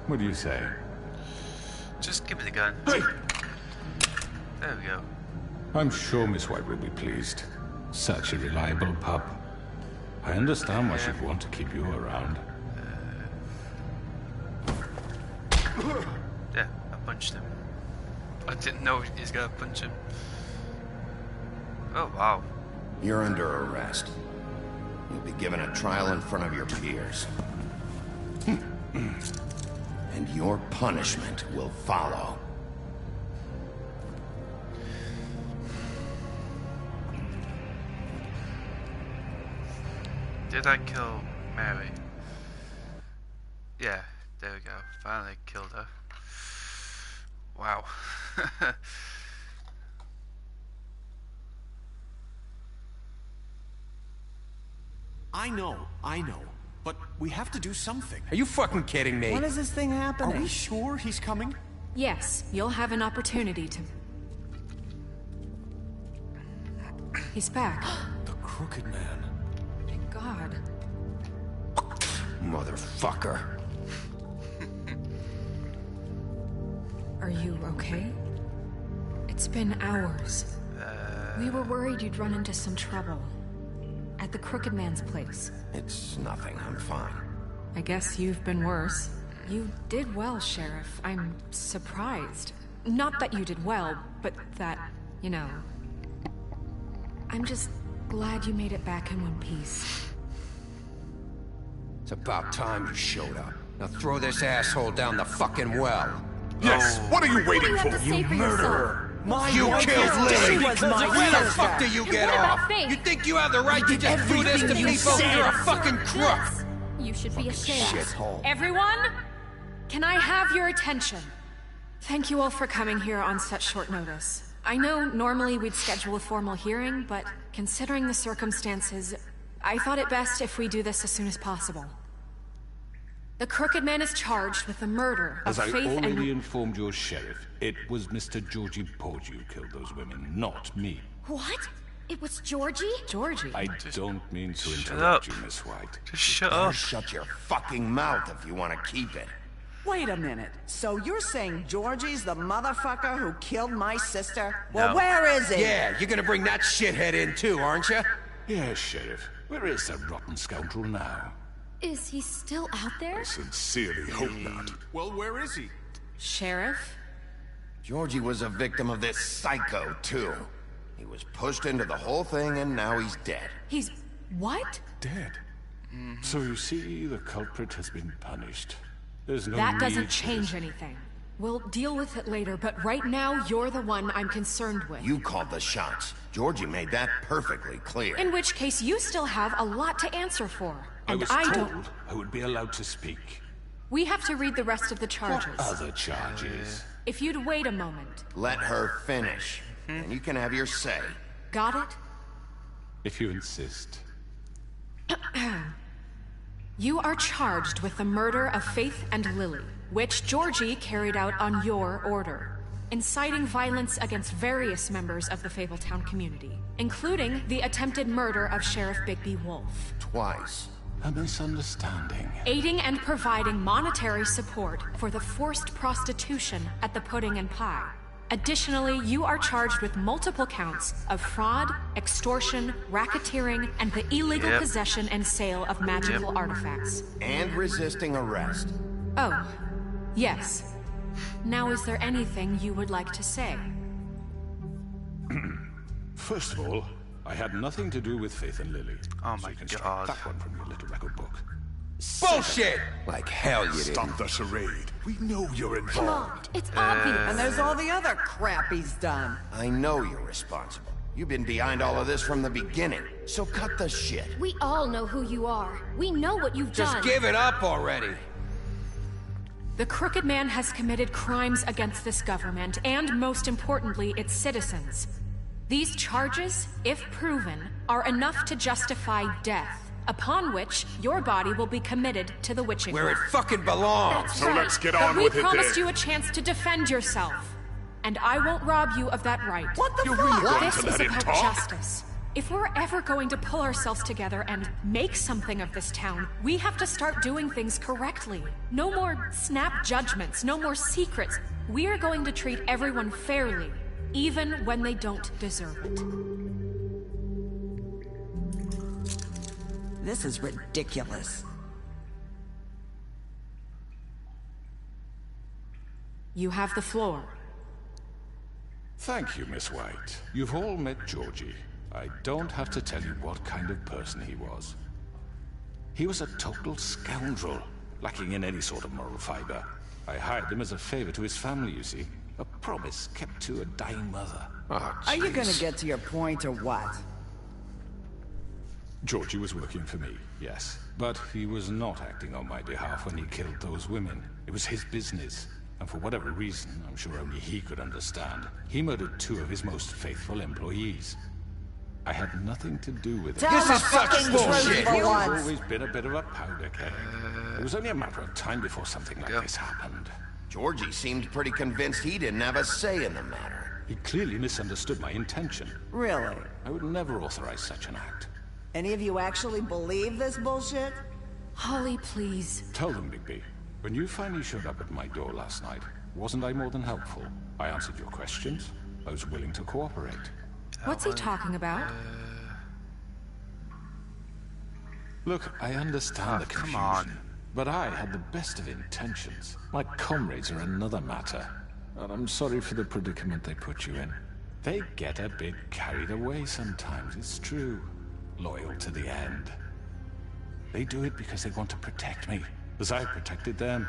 Speaker 8: What do you say?
Speaker 1: Just give me the gun.
Speaker 8: Hey!
Speaker 1: There we go.
Speaker 8: I'm sure Miss White will be pleased. Such a reliable pup. I understand why she'd want to keep you around.
Speaker 1: Yeah, I punched him. I didn't know he was gonna punch him. Oh, wow.
Speaker 3: You're under arrest. You'll be given a trial in front of your peers. And your punishment will follow.
Speaker 1: Did I kill Mary? Yeah, there we go. Finally killed her. Wow.
Speaker 9: I know. But we have to do something.
Speaker 14: Are you fucking kidding me?
Speaker 5: When is this thing happening?
Speaker 9: Are we sure he's coming?
Speaker 4: Yes, you'll have an opportunity to... He's back.
Speaker 14: The Crooked Man.
Speaker 4: Thank God.
Speaker 14: Motherfucker.
Speaker 4: Are you okay? It's been hours. We were worried you'd run into some trouble. At the Crooked Man's place.
Speaker 3: It's nothing, I'm fine.
Speaker 4: I guess you've been worse. You did well, Sheriff. I'm surprised. Not that you did well, but that, you know... I'm just glad you made it back in one piece.
Speaker 14: It's about time you showed up. Now throw this asshole down the fucking well.
Speaker 8: Yes! What are you waiting
Speaker 12: What do you have to say for
Speaker 14: murderer!
Speaker 11: You killed Lily!
Speaker 14: Where the fuck do you get
Speaker 12: What about
Speaker 14: off?
Speaker 12: Faith?
Speaker 14: You think you have the right to just do this to people? You're a fucking crook!
Speaker 12: This. You should be ashamed.
Speaker 3: Shithole.
Speaker 4: Everyone, can I have your attention? Thank you all for coming here on such short notice. I know normally we'd schedule a formal hearing, but considering the circumstances, I thought it best if we do this as soon as possible. The Crooked Man is charged with the murder of
Speaker 8: As I
Speaker 4: Faith
Speaker 8: already
Speaker 4: and...
Speaker 8: informed your sheriff, it was Mr. Georgie Porgy who killed those women, not me.
Speaker 12: What? It was Georgie?
Speaker 4: Georgie?
Speaker 8: I don't mean to
Speaker 1: Shut
Speaker 8: interrupt
Speaker 1: up.
Speaker 8: you, Miss White.
Speaker 1: Just shut up.
Speaker 3: Shut your fucking mouth if you want to keep it.
Speaker 5: Wait a minute. So you're saying Georgie's the motherfucker who killed my sister?
Speaker 14: No.
Speaker 5: Well, where is he?
Speaker 14: Yeah, you're gonna bring that shithead in too, aren't you?
Speaker 8: Yes, Sheriff. Where is that rotten scoundrel now?
Speaker 15: Is he still out there?
Speaker 8: I sincerely hope not.
Speaker 9: Well, where is he?
Speaker 4: Sheriff?
Speaker 3: Georgie was a victim of this psycho, too. He was pushed into the whole thing, and now he's dead.
Speaker 4: He's... what?
Speaker 8: Dead. So you see, the culprit has been punished. There's no
Speaker 4: That
Speaker 8: need
Speaker 4: doesn't
Speaker 8: for
Speaker 4: change
Speaker 8: this.
Speaker 4: anything. We'll deal with it later, but right now, you're the one I'm concerned with.
Speaker 3: You called the shots. Georgie made that perfectly clear.
Speaker 4: In which case, you still have a lot to answer for.
Speaker 8: I
Speaker 4: And
Speaker 8: was
Speaker 4: I
Speaker 8: told
Speaker 4: don't...
Speaker 8: I would be allowed to speak.
Speaker 4: We have to read the rest of the charges.
Speaker 8: What other charges?
Speaker 4: If you'd wait a moment.
Speaker 3: Let her finish, and you can have your say.
Speaker 4: Got it?
Speaker 8: If you insist.
Speaker 4: You are charged with the murder of Faith and Lily, which Georgie carried out on your order, inciting violence against various members of the Fabletown community, including the attempted murder of Sheriff Bigby Wolf.
Speaker 3: Twice.
Speaker 8: A misunderstanding.
Speaker 4: Aiding and providing monetary support for the forced prostitution at the Pudding and Pie. Additionally, you are charged with multiple counts of fraud, extortion, racketeering, and the illegal possession and sale of magical artifacts.
Speaker 3: And resisting arrest.
Speaker 4: Oh, yes. Now, is there anything you would like to say?
Speaker 8: First of all, I had nothing to do with Faith and Lily.
Speaker 1: Oh
Speaker 8: so
Speaker 1: my
Speaker 8: you can strike
Speaker 1: God.
Speaker 8: that one from your little record book.
Speaker 14: Bullshit! Like hell you didn't.
Speaker 8: Stop the charade. We know you're involved.
Speaker 15: Come on, it's obvious.
Speaker 5: And there's all the other crap he's done.
Speaker 3: I know you're responsible. You've been behind all of this from the beginning, so cut the shit.
Speaker 15: We all know who you are. We know what you've
Speaker 14: Just
Speaker 15: done.
Speaker 14: give it up already.
Speaker 4: The Crooked Man has committed crimes against this government, and most importantly, its citizens. These charges, if proven, are enough to justify death, upon which your body will be committed to the witching
Speaker 14: Where it
Speaker 4: hour.
Speaker 14: fucking belongs.
Speaker 4: That's
Speaker 8: So
Speaker 4: right.
Speaker 8: let's get
Speaker 4: But
Speaker 8: on
Speaker 4: we
Speaker 8: with it
Speaker 4: promised
Speaker 8: then.
Speaker 4: you a chance to defend yourself, and I won't rob you of that right.
Speaker 5: What the
Speaker 8: You're
Speaker 5: fuck?
Speaker 8: really going
Speaker 4: This
Speaker 8: to
Speaker 4: is
Speaker 8: let him
Speaker 4: about
Speaker 8: talk?
Speaker 4: justice. If we're ever going to pull ourselves together and make something of this town, we have to start doing things correctly. No more snap judgments, no more secrets. We are going to treat everyone fairly, even when they don't deserve it.
Speaker 5: This is ridiculous.
Speaker 4: You have the floor.
Speaker 8: Thank you, Miss White. You've all met Georgie. I don't have to tell you what kind of person he was. He was a total scoundrel, lacking in any sort of moral fiber. I hired him as a favor to his family, you see. A promise kept to a dying mother.
Speaker 5: Are you gonna get to your point or what?
Speaker 8: Georgie was working for me, yes. But he was not acting on my behalf when he killed those women. It was his business. And for whatever reason, I'm sure only he could understand, he murdered 2 of his most faithful employees. I had nothing to do with it.
Speaker 5: Tell This the is such fucking bullshit. Truth for
Speaker 8: I've
Speaker 5: once.
Speaker 8: always been a bit of a powder keg. It was only a matter of time before something like this happened.
Speaker 3: Georgie seemed pretty convinced he didn't have a say in the matter.
Speaker 8: He clearly misunderstood my intention.
Speaker 5: Really?
Speaker 8: I would never authorize such an act.
Speaker 5: Any of you actually believe this bullshit?
Speaker 4: Holly, please.
Speaker 8: Tell them, Bigby. When you finally showed up at my door last night, wasn't I more than helpful? I answered your questions. I was willing to cooperate.
Speaker 4: What's he talking about?
Speaker 8: Look, I understand the confusion.
Speaker 1: come on.
Speaker 8: But I had the best of intentions. My comrades are another matter. And I'm sorry for the predicament they put you in. They get a bit carried away sometimes, it's true. Loyal to the end. They do it because they want to protect me, as I protected them.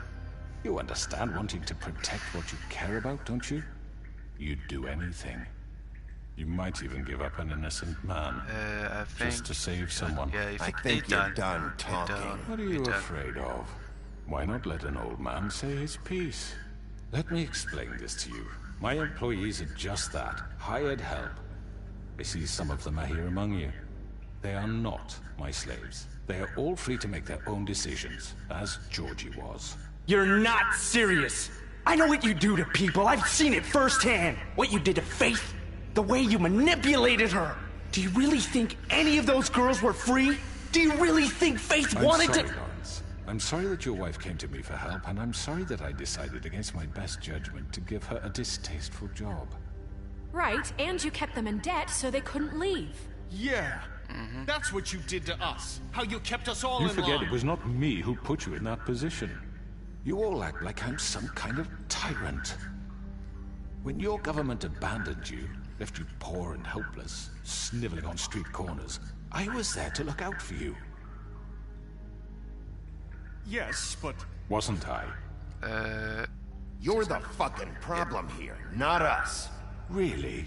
Speaker 8: You understand wanting to protect what you care about, don't you? You'd do anything. You might even give up an innocent man.
Speaker 1: I think...
Speaker 8: Just to save someone.
Speaker 1: Yeah,
Speaker 3: I think you're done talking.
Speaker 8: What are you afraid of? Why not let an old man say his piece? Let me explain this to you. My employees are just that, hired help. I see some of them are here among you. They are not my slaves. They are all free to make their own decisions, as Georgie was.
Speaker 16: You're not serious. I know what you do to people. I've seen it firsthand. What you did to Faith. The way you manipulated her. Do you really think any of those girls were free? Do you really think Faith
Speaker 8: I'm
Speaker 16: wanted
Speaker 8: sorry,
Speaker 16: to...
Speaker 8: Lawrence. I'm sorry that your wife came to me for help, and I'm sorry that I decided against my best judgment to give her a distasteful job.
Speaker 4: Right, and you kept them in debt so they couldn't leave.
Speaker 9: Yeah. That's what you did to us. How you kept us all
Speaker 8: You
Speaker 9: in
Speaker 8: forget
Speaker 9: line.
Speaker 8: it was not me who put you in that position. You all act like I'm some kind of tyrant. When your government abandoned you, left you poor and helpless, sniveling on street corners, I was there to look out for you.
Speaker 9: Yes, but...
Speaker 8: Wasn't I?
Speaker 3: You're the fucking problem here, not us.
Speaker 8: Really?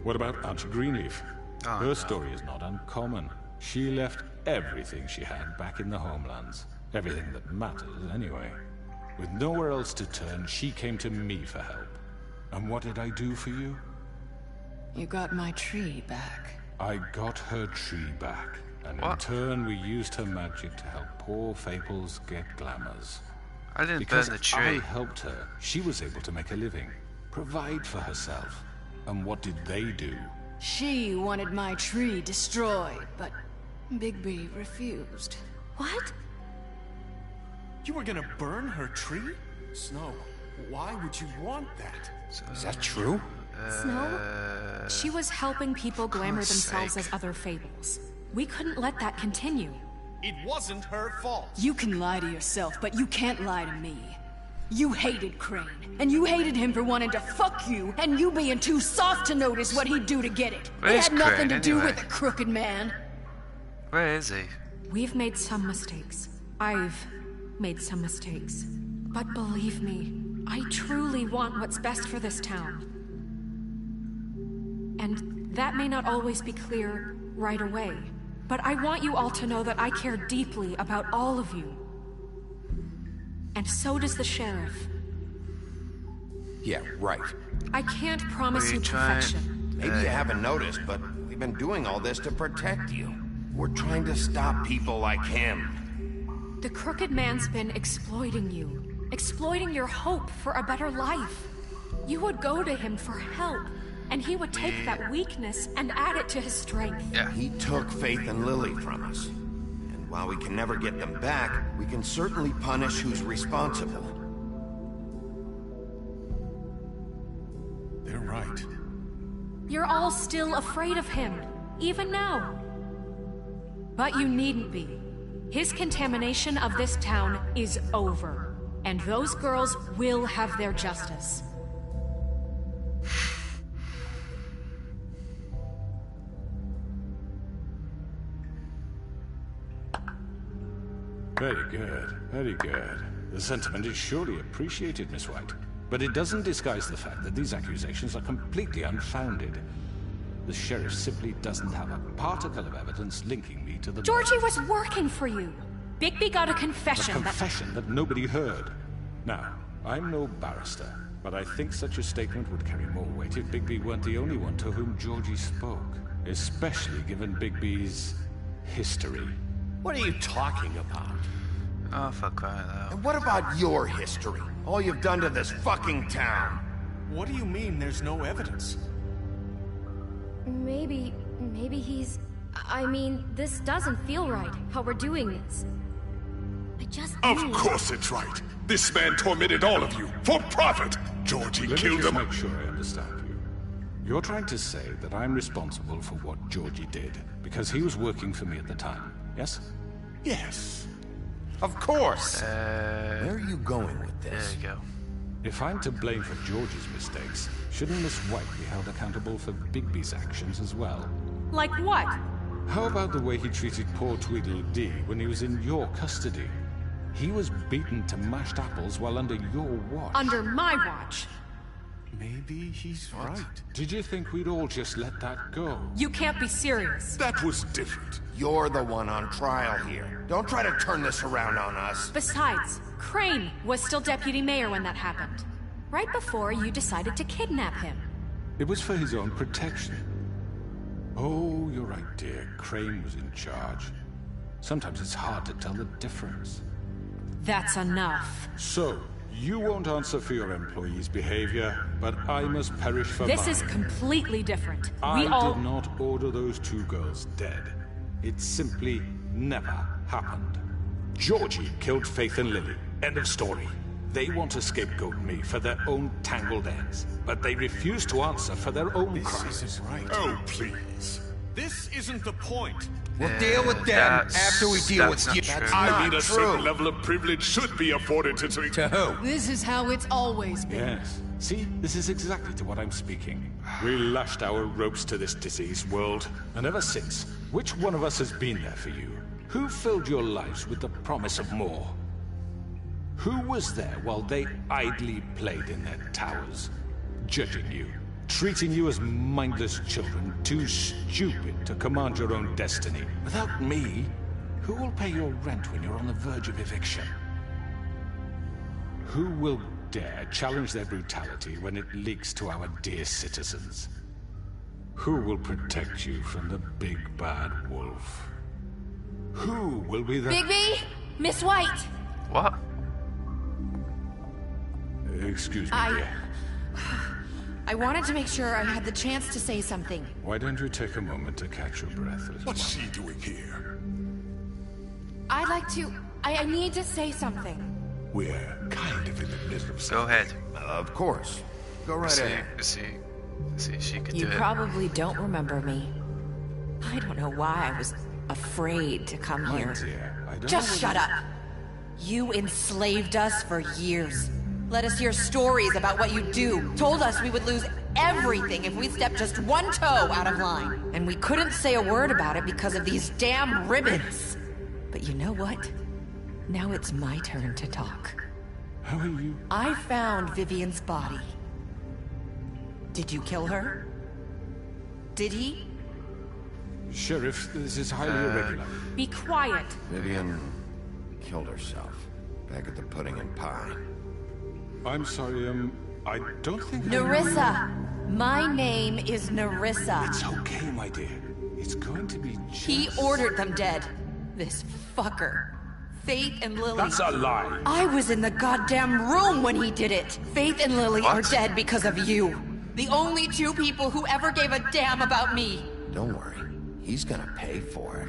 Speaker 8: What about Auntie Greenleaf? Her story is not uncommon. She left everything she had back in the homelands. Everything that matters, anyway. With nowhere else to turn, she came to me for help. And what did I do for you?
Speaker 2: You got my tree back.
Speaker 8: I got her tree back. And in turn, we used her magic to help poor Faples get glamours.
Speaker 1: I didn't
Speaker 8: Because
Speaker 1: burn the tree.
Speaker 8: I helped her, she was able to make a living, provide for herself. And what did they do?
Speaker 2: She wanted my tree destroyed, but Bigby refused.
Speaker 15: What?
Speaker 9: You were gonna burn her tree? Snow, why would you want that?
Speaker 14: Is that true?
Speaker 4: Snow? She was helping people glamour themselves as other fables. We couldn't let that continue.
Speaker 9: It wasn't her fault.
Speaker 2: You can lie to yourself, but you can't lie to me. You hated Crane, and you hated him for wanting to fuck you, and you being too soft to notice what he'd do to get it.
Speaker 1: Where
Speaker 2: It
Speaker 1: is
Speaker 2: had nothing
Speaker 1: Crane,
Speaker 2: to do
Speaker 1: anyway?
Speaker 2: with a crooked man.
Speaker 1: Where is he?
Speaker 4: We've made some mistakes. I've made some mistakes. But believe me, I truly want what's best for this town. And that may not always be clear right away. But I want you all to know that I care deeply about all of you. And so does the sheriff.
Speaker 3: Yeah, right.
Speaker 4: I can't promise you perfection.
Speaker 3: Maybe you haven't noticed, but we've been doing all this to protect you. We're trying to stop people like him.
Speaker 4: The crooked man's been exploiting you. Exploiting your hope for a better life. You would go to him for help, and he would take that weakness and add it to his strength.
Speaker 3: Yeah. He took Faith and Lily from us. And while we can never get them back, we can certainly punish who's responsible.
Speaker 8: They're right.
Speaker 4: You're all still afraid of him, even now. But you needn't be. His contamination of this town is over, and those girls will have their justice.
Speaker 8: Very good, very good. The sentiment is surely appreciated, Miss White. But it doesn't disguise the fact that these accusations are completely unfounded. The sheriff simply doesn't have a particle of evidence linking me to the...
Speaker 4: Georgie was working for you. Bigby got a confession
Speaker 8: A confession that nobody heard. Now, I'm no barrister, but I think such a statement would carry more weight if Bigby weren't the only one to whom Georgie spoke. Especially given Bigby's history.
Speaker 9: What are you talking about?
Speaker 1: Oh, for crying out.
Speaker 3: And what about your history? All you've done to this fucking town?
Speaker 9: What do you mean there's no evidence?
Speaker 15: Maybe he's... I mean, this doesn't feel right, how we're doing this. I just
Speaker 17: Of
Speaker 15: need...
Speaker 17: course it's right. This man tormented all of you, for profit. Georgie
Speaker 8: Let
Speaker 17: killed
Speaker 8: me just
Speaker 17: him.
Speaker 8: make sure I understand you. You're trying to say that I'm responsible for what Georgie did, because he was working for me at the time, yes?
Speaker 17: Yes.
Speaker 3: Of course. Where are you going with this?
Speaker 1: There you go.
Speaker 8: If I'm to blame for Georgie's mistakes, shouldn't Miss White be held accountable for Bigby's actions as well?
Speaker 4: Like what?
Speaker 8: How about the way he treated poor Tweedledee when he was in your custody? He was beaten to mashed apples while under your watch.
Speaker 4: Under my watch.
Speaker 8: Maybe he's right. Did you think we'd all just let that go?
Speaker 4: You can't be serious.
Speaker 17: That was different.
Speaker 3: You're the one on trial here. Don't try to turn this around on us.
Speaker 4: Besides, Crane was still deputy mayor when that happened. Right before you decided to kidnap him.
Speaker 8: It was for his own protection. Oh, you're right, dear. Crane was in charge. Sometimes it's hard to tell the difference.
Speaker 4: That's enough.
Speaker 8: So, you won't answer for your employees' behavior, but I must perish for mine.
Speaker 4: This is completely different.
Speaker 8: I did not order those two girls dead. It simply never happened. Georgie killed Faith and Lily. End of story. They want to scapegoat me for their own tangled ends, but they refuse to answer for their own crimes.
Speaker 17: This is right. Oh, please.
Speaker 9: This isn't the point.
Speaker 14: We'll deal with them after we deal with you.
Speaker 17: I mean, a certain level of privilege should be afforded to
Speaker 14: who?
Speaker 2: This is how it's always been.
Speaker 8: Yes. See, this is exactly to what I'm speaking. We lashed our ropes to this diseased world, and ever since, which one of us has been there for you? Who filled your lives with the promise of more? Who was there while they idly played in their towers, judging you, treating you as mindless children, too stupid to command your own destiny? Without me, who will pay your rent when you're on the verge of eviction? Who will dare challenge their brutality when it leaks to our dear citizens? Who will protect you from the big bad wolf? Who will be the—
Speaker 4: Bigby! Miss White!
Speaker 1: What?
Speaker 8: Excuse me,
Speaker 4: I wanted to make sure I had the chance to say something.
Speaker 8: Why don't you take a moment to catch your breath?
Speaker 17: What's she doing here?
Speaker 4: I'd like to... I need to say something.
Speaker 17: We're kind of in the middle of
Speaker 1: Go ahead.
Speaker 3: Of course. Go right ahead.
Speaker 1: See, she could
Speaker 18: You
Speaker 1: do it.
Speaker 18: probably don't remember me. I don't know why I was afraid to come
Speaker 8: My
Speaker 18: here.
Speaker 8: dear, I don't
Speaker 18: Just
Speaker 8: know
Speaker 18: shut up! You enslaved us for years. Let us hear stories about what you do. Told us we would lose everything if we stepped just one toe out of line. And we couldn't say a word about it because of these damn ribbons. But you know what? Now it's my turn to talk.
Speaker 8: How are you?
Speaker 18: I found Vivian's body. Did you kill her? Did he?
Speaker 8: Sheriff, this is highly irregular.
Speaker 4: Be quiet.
Speaker 3: Vivian killed herself back at the Pudding and Pie.
Speaker 8: I'm sorry, I don't think
Speaker 18: Nerissa! My name is Nerissa.
Speaker 8: It's okay, my dear. It's going to be just...
Speaker 18: He ordered them dead. This fucker. Faith and Lily.
Speaker 8: That's a lie.
Speaker 18: I was in the goddamn room when he did it. Faith and Lily are dead because of you. The only two people who ever gave a damn about me.
Speaker 3: Don't worry. He's gonna pay for it.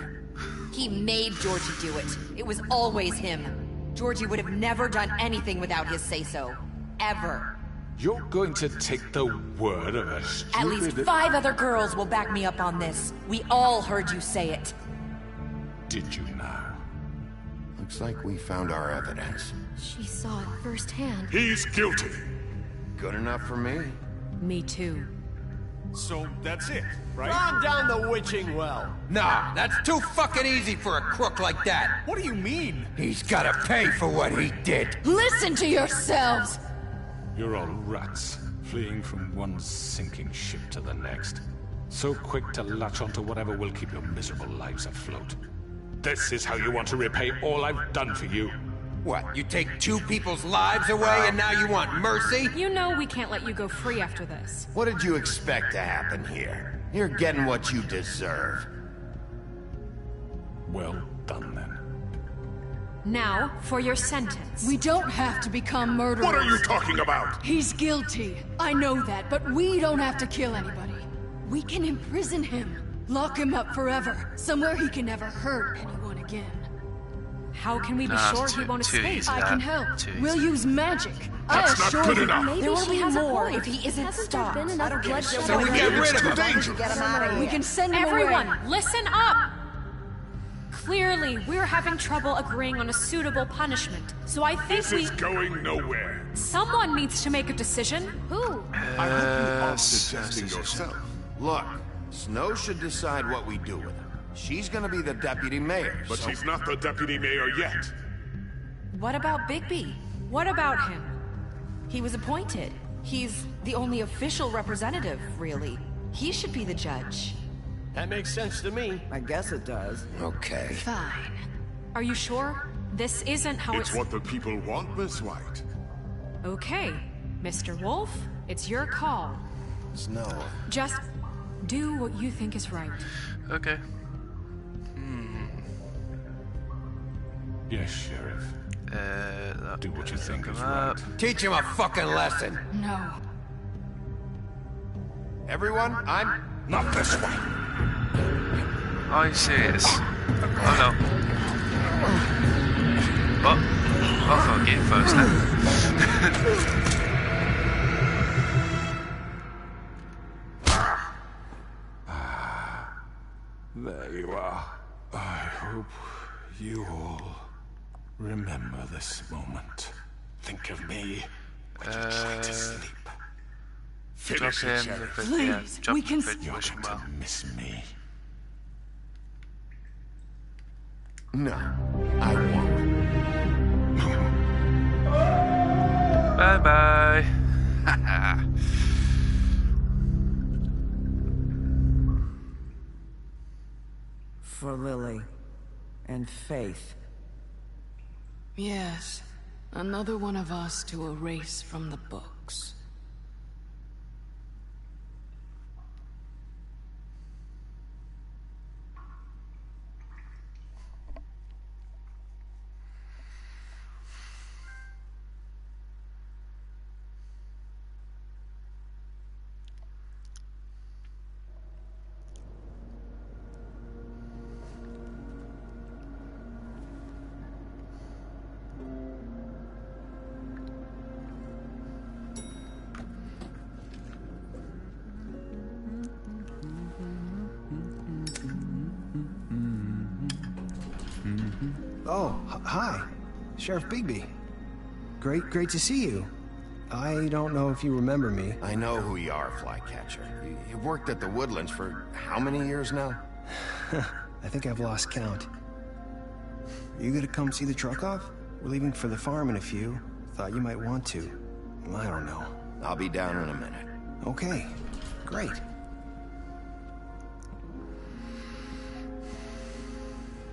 Speaker 18: He made Georgie do it. It was always him. Georgie would have never done anything without his say-so. Ever.
Speaker 8: You're going to take the word of a stupid...
Speaker 18: At least 5 other girls will back me up on this. We all heard you say it.
Speaker 8: Did you now?
Speaker 3: Looks like we found our evidence.
Speaker 15: She saw it firsthand.
Speaker 17: He's guilty.
Speaker 3: Good enough for me.
Speaker 4: Me too.
Speaker 9: So that's it, right?
Speaker 14: Calm down the witching well. Nah, that's too fucking easy for a crook like that.
Speaker 9: What do you mean?
Speaker 14: He's gotta pay for what he did.
Speaker 2: Listen to yourselves!
Speaker 8: You're all rats, fleeing from one sinking ship to the next. So quick to latch onto whatever will keep your miserable lives afloat. This is how you want to repay all I've done for you?
Speaker 14: What, you take 2 people's lives away and now you want mercy?
Speaker 4: You know we can't let you go free after this.
Speaker 3: What did you expect to happen here? You're getting what you deserve.
Speaker 8: Well done, then.
Speaker 4: Now, for your sentence.
Speaker 2: We don't have to become murderers.
Speaker 17: What are you talking about?
Speaker 2: He's guilty. I know that, but we don't have to kill anybody. We can imprison him. Lock him up forever. Somewhere he can never hurt anyone again.
Speaker 4: How can we be sure he won't escape?
Speaker 2: I can help. We'll use magic.
Speaker 17: That's not good enough.
Speaker 18: There will be more if he isn't
Speaker 15: Hasn't
Speaker 18: stopped.
Speaker 15: there been enough bloodshed?
Speaker 14: So we get rid of him.
Speaker 15: Dangerous.
Speaker 2: We can send him
Speaker 4: Everyone,
Speaker 2: away.
Speaker 4: listen up! Clearly, we're having trouble agreeing on a suitable punishment. So I think
Speaker 17: This is going nowhere.
Speaker 4: someone needs to make a decision. Who?
Speaker 17: I hope you are suggesting yourself.
Speaker 3: Look, Snow should decide what we do with her. She's gonna be the deputy mayor,
Speaker 17: But
Speaker 3: so...
Speaker 17: she's not the deputy mayor yet.
Speaker 18: What about Bigby?
Speaker 4: What about him?
Speaker 18: He was appointed. He's the only official representative, really. He should be the judge.
Speaker 14: That makes sense to me.
Speaker 5: I guess it does.
Speaker 3: Okay.
Speaker 4: Fine. Are you sure? This isn't how
Speaker 17: It's what the people want, Miss White.
Speaker 4: Okay, Mr. Wolf, it's your call.
Speaker 3: Snow.
Speaker 4: Just do what you think is right.
Speaker 1: Okay.
Speaker 8: Yes, Sheriff. Do what you think is right.
Speaker 14: Teach him a fucking lesson.
Speaker 2: No.
Speaker 3: Everyone, I'm...
Speaker 17: Not this way.
Speaker 1: Are you serious? Oh no. Oh, I'll forget first then.
Speaker 8: There you are. I hope you all remember this moment. Think of me when you try to sleep. Finish it, Sheriff.
Speaker 2: Please, we can.
Speaker 8: You're going to miss me.
Speaker 3: No, I won't.
Speaker 1: Bye-bye.
Speaker 5: For Lily and Faith.
Speaker 2: Yes, another one of us to erase from the books.
Speaker 19: Oh, hi. Sheriff Bigby. Great to see you. I don't know if you remember me.
Speaker 3: I know who you are, Flycatcher. You've worked at the Woodlands for how many years now?
Speaker 19: I think I've lost count. Are you gonna come see the truck off? We're leaving for the farm in a few. Thought you might want to. I don't know.
Speaker 3: I'll be down in a minute.
Speaker 19: Okay, great.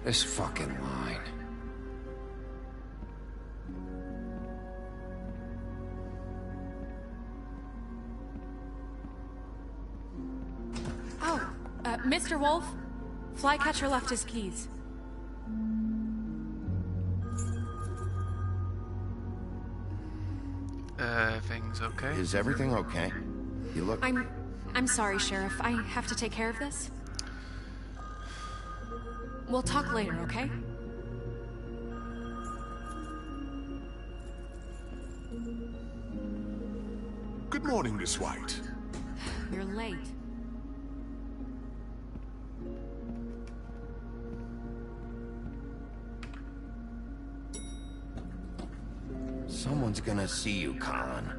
Speaker 3: This fucking line.
Speaker 4: Oh, Mr. Wolf? Flycatcher left his keys.
Speaker 1: Everything's okay?
Speaker 3: Is everything okay? You look...
Speaker 4: I'm sorry, Sheriff. I have to take care of this. We'll talk later, okay?
Speaker 17: Good morning, Miss White.
Speaker 4: You're late.
Speaker 3: Someone's gonna see you, Colin.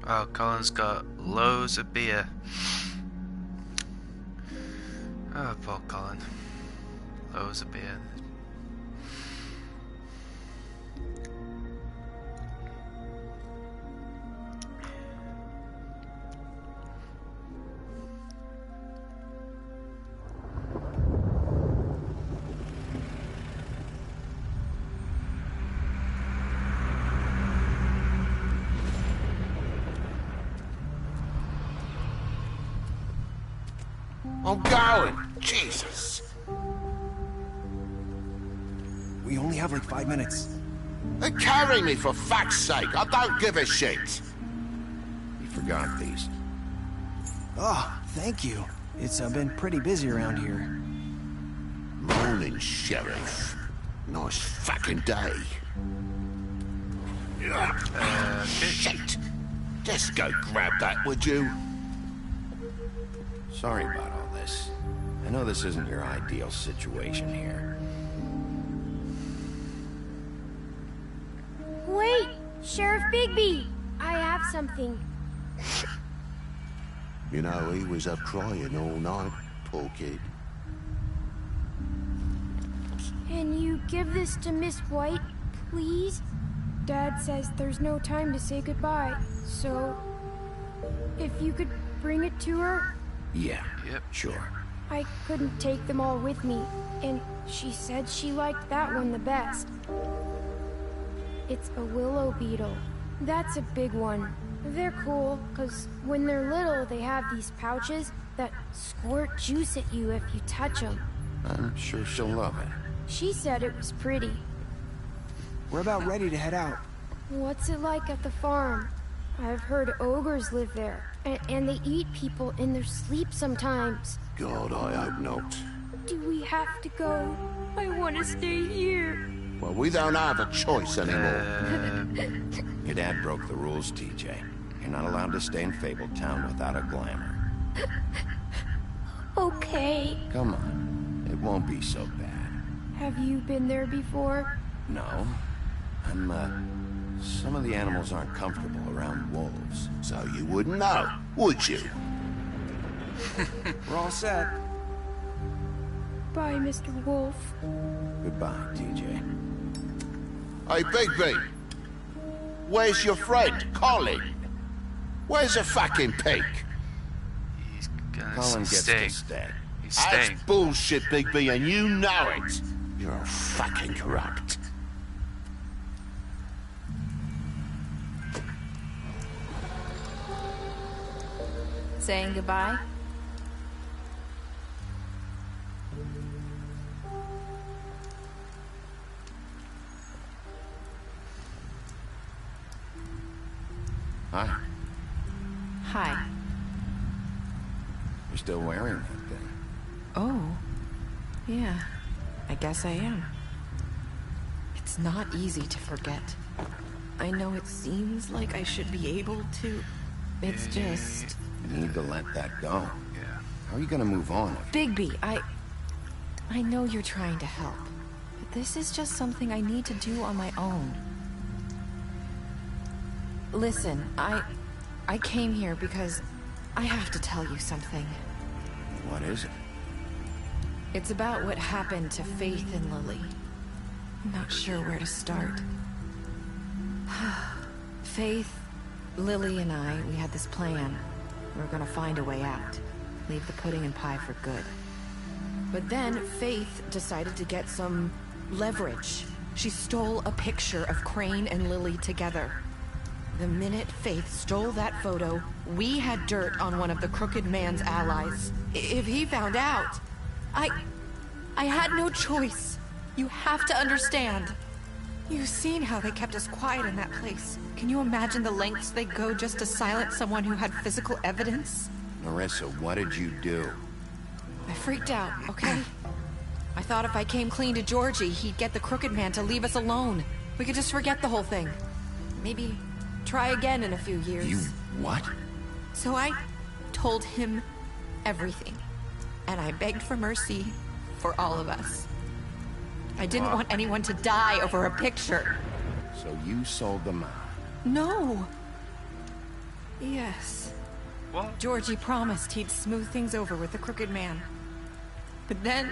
Speaker 1: Oh, Colin's got loads of beer. Oh, poor Colin. Loads of beer.
Speaker 8: I'm going! Jesus!
Speaker 19: We only have like 5 minutes.
Speaker 8: Then carry me, for fuck's sake! I don't give a shit!
Speaker 3: You forgot these.
Speaker 19: Oh, thank you. It's been pretty busy around here.
Speaker 8: Morning, Sheriff. Nice fucking day. Shit! Just go grab that, would you?
Speaker 3: Sorry about all this. I know this isn't your ideal situation here.
Speaker 15: Wait! Sheriff Bigby! I have something.
Speaker 8: You know, he was up crying all night, poor kid.
Speaker 15: Can you give this to Miss White, please? Dad says there's no time to say goodbye, so... if you could bring it to her?
Speaker 3: Yeah, sure.
Speaker 15: I couldn't take them all with me, and she said she liked that one the best. It's a willow beetle. That's a big one. They're cool, because when they're little, they have these pouches that squirt juice at you if you touch them.
Speaker 3: I'm sure she'll love it.
Speaker 15: She said it was pretty.
Speaker 19: We're about ready to head out.
Speaker 15: What's it like at the farm? I've heard ogres live there, and they eat people in their sleep sometimes.
Speaker 3: God, I hope not.
Speaker 15: Do we have to go? I want to stay here.
Speaker 3: Well, we don't have a choice anymore. Your dad broke the rules, TJ. You're not allowed to stay in Fabletown without a glamour.
Speaker 15: Okay.
Speaker 3: Come on. It won't be so bad.
Speaker 15: Have you been there before?
Speaker 3: No. Some of the animals aren't comfortable around wolves. So you wouldn't know, would you?
Speaker 16: We're all set.
Speaker 15: Bye, Mr. Wolf.
Speaker 3: Goodbye, TJ. Hey, Bigby! Where's your friend, Colin? Where's the fucking pig? Colin gets to stay.
Speaker 1: He's staying.
Speaker 3: That's bullshit, Bigby, and you know it. You're all fucking corrupt.
Speaker 13: Saying goodbye?
Speaker 3: Hi.
Speaker 18: Hi.
Speaker 3: You're still wearing that thing.
Speaker 18: Oh. Yeah. I guess I am. It's not easy to forget. I know it seems like I should be able to. It's just...
Speaker 3: You need to let that go.
Speaker 1: Yeah.
Speaker 3: How are you gonna move on?
Speaker 18: Bigby, I know you're trying to help. But this is just something I need to do on my own. Listen, I came here because I have to tell you something.
Speaker 3: What is it?
Speaker 18: It's about what happened to Faith and Lily. I'm not sure where to start. Faith, Lily, and I, we had this plan. We were gonna find a way out. Leave the pudding and pie for good. But then Faith decided to get some leverage. She stole a picture of Crane and Lily together. The minute Faith stole that photo, we had dirt on one of the Crooked Man's allies. If he found out, I had no choice. You have to understand. You've seen how they kept us quiet in that place. Can you imagine the lengths they go just to silence someone who had physical evidence?
Speaker 3: Nerissa, what did you do?
Speaker 18: I freaked out, okay? I thought if I came clean to Georgie, he'd get the Crooked Man to leave us alone. We could just forget the whole thing. Maybe try again in a few years.
Speaker 3: You what?
Speaker 18: So I told him everything. And I begged for mercy for all of us. I didn't want anyone to die over a picture.
Speaker 3: So you sold them out?
Speaker 18: No. Yes.
Speaker 1: What?
Speaker 18: Georgie promised he'd smooth things over with the Crooked Man. But then...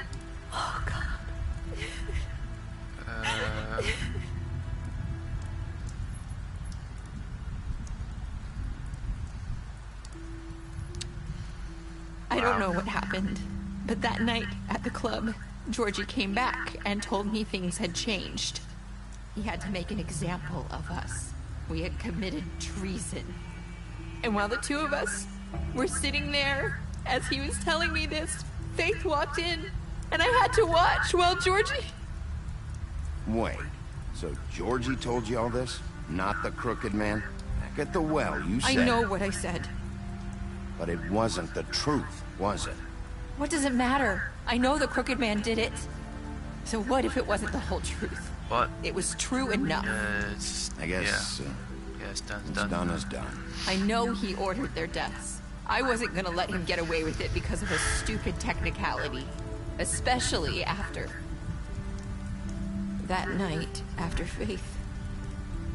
Speaker 18: Oh, God. I don't know what happened, but that night at the club, Georgie came back and told me things had changed. He had to make an example of us. We had committed treason. And while the two of us were sitting there, as he was telling me this, Faith walked in, and I had to watch while Georgie...
Speaker 3: Wait, so Georgie told you all this? Not the Crooked Man? Back at the well, you said...
Speaker 18: I know what I said.
Speaker 3: But it wasn't the truth, was it?
Speaker 18: What does it matter? I know the Crooked Man did it. So what if it wasn't the whole truth?
Speaker 1: What?
Speaker 18: It was true enough.
Speaker 3: I guess...
Speaker 1: Yeah, it's done.
Speaker 3: What's done is done.
Speaker 18: I know he ordered their deaths. I wasn't gonna let him get away with it because of a stupid technicality. Especially after... that night, after Faith.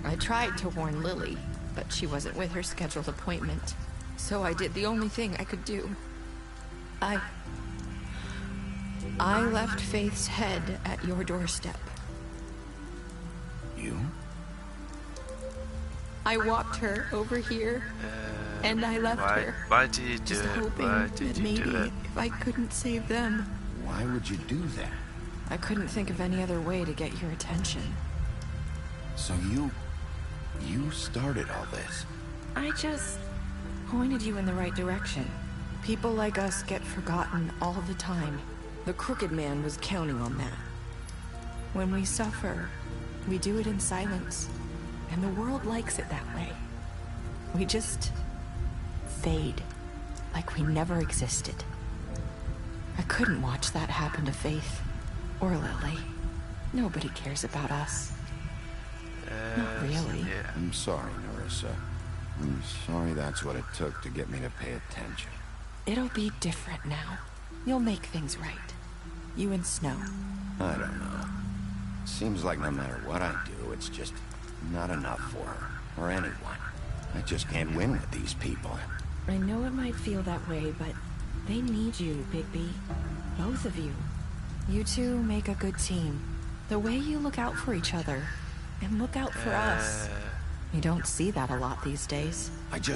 Speaker 18: I tried to warn Lily, but she wasn't with her scheduled appointment. So I did the only thing I could do. I left Faith's head at your doorstep.
Speaker 3: You?
Speaker 18: I walked her over here, and I left her.
Speaker 1: Why did you do
Speaker 18: just
Speaker 1: it?
Speaker 18: hoping
Speaker 1: Why did
Speaker 18: that
Speaker 1: you
Speaker 18: maybe
Speaker 1: do it?
Speaker 18: if I couldn't save them.
Speaker 3: Why would you do that?
Speaker 18: I couldn't think of any other way to get your attention.
Speaker 3: So you started all this?
Speaker 18: I just pointed you in the right direction. People like us get forgotten all the time. The Crooked Man was counting on that. When we suffer, we do it in silence. And the world likes it that way. We just fade, like we never existed. I couldn't watch that happen to Faith, or Lily. Nobody cares about us. Not really.
Speaker 3: Yeah. I'm sorry, Nerissa. I'm sorry that's what it took to get me to pay attention.
Speaker 18: It'll be different now. You'll make things right. You and Snow.
Speaker 3: I don't know. Seems like no matter what I do, it's just not enough for her, or anyone. I just can't win with these people.
Speaker 18: I know it might feel that way, but they need you, Bigby. Both of you. You two make a good team. The way you look out for each other, and look out for us. You don't see that a lot these days.
Speaker 3: I go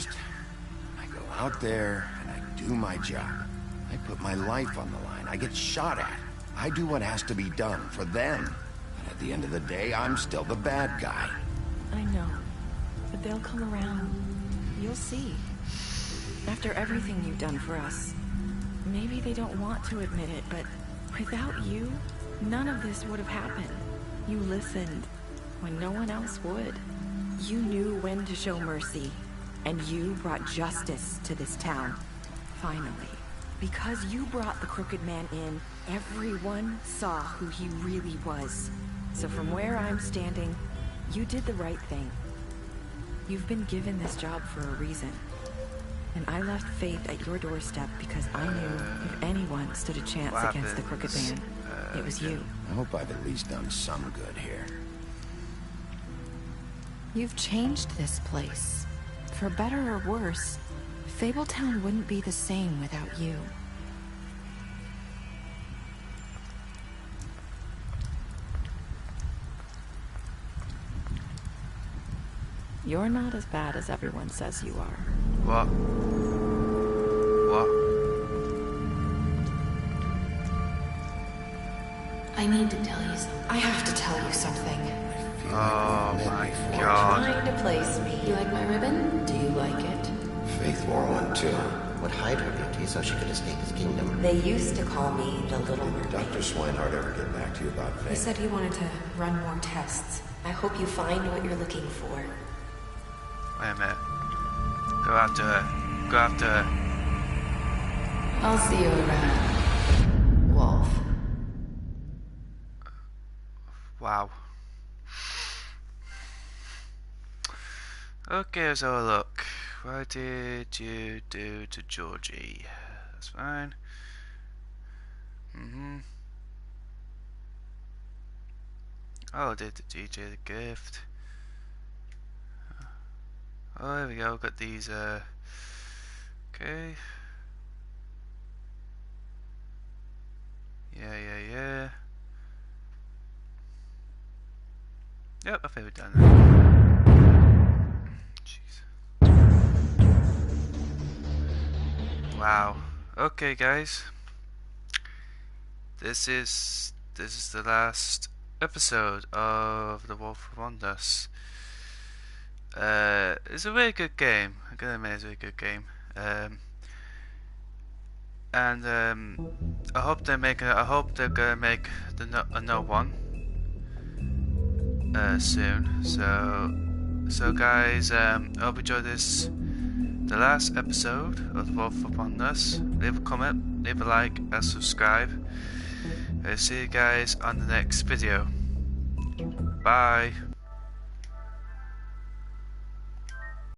Speaker 3: out there, and I do my job. I put my life on the line. I get shot at. I do what has to be done for them. And at the end of the day, I'm still the bad guy.
Speaker 18: I know. But they'll come around. You'll see. After everything you've done for us. Maybe they don't want to admit it, but without you, none of this would have happened. You listened when no one else would. You knew when to show mercy, and you brought justice to this town. Finally. Because you brought the Crooked Man in, everyone saw who he really was. So from where I'm standing, you did the right thing. You've been given this job for a reason. And I left Faith at your doorstep because I knew if anyone stood a chance against the Crooked Man, it was you.
Speaker 3: I hope I've at least done some good here.
Speaker 18: You've changed this place. For better or worse, Fabletown wouldn't be the same without you. You're not as bad as everyone says you are.
Speaker 1: What? What?
Speaker 4: I need to tell you something.
Speaker 18: I have to tell you something.
Speaker 1: Oh my
Speaker 18: You're
Speaker 1: god.
Speaker 18: trying to place me.
Speaker 4: You like my ribbon?
Speaker 18: Do you like it?
Speaker 3: Faith wore one too.
Speaker 20: Would hide her beauty so she could escape his kingdom.
Speaker 12: They used to call me the Little Mermaid.
Speaker 3: Dr. Swinehart ever get back to you about Faith?
Speaker 4: He said he wanted to run more tests.
Speaker 12: I hope you find what you're looking for.
Speaker 1: Wait a minute. Go after her. Go after her.
Speaker 4: I'll see you around, Wolf.
Speaker 1: Wow. Okay, let's have a look. What did you do to Georgie? That's fine. Oh, I did the DJ the gift. Oh, there we go. Got these. Okay. Yeah. Yep, I think we've done that. Jeez. Wow. Okay, guys. This is the last episode of The Wolf Among Us. It's a very good game. I gotta admit, it's a very good game. And I hope they're gonna make another one soon. So guys, I hope you enjoyed the last episode of The Wolf Among Us. Leave a comment, leave a like, and subscribe. See you guys on the next video. Bye.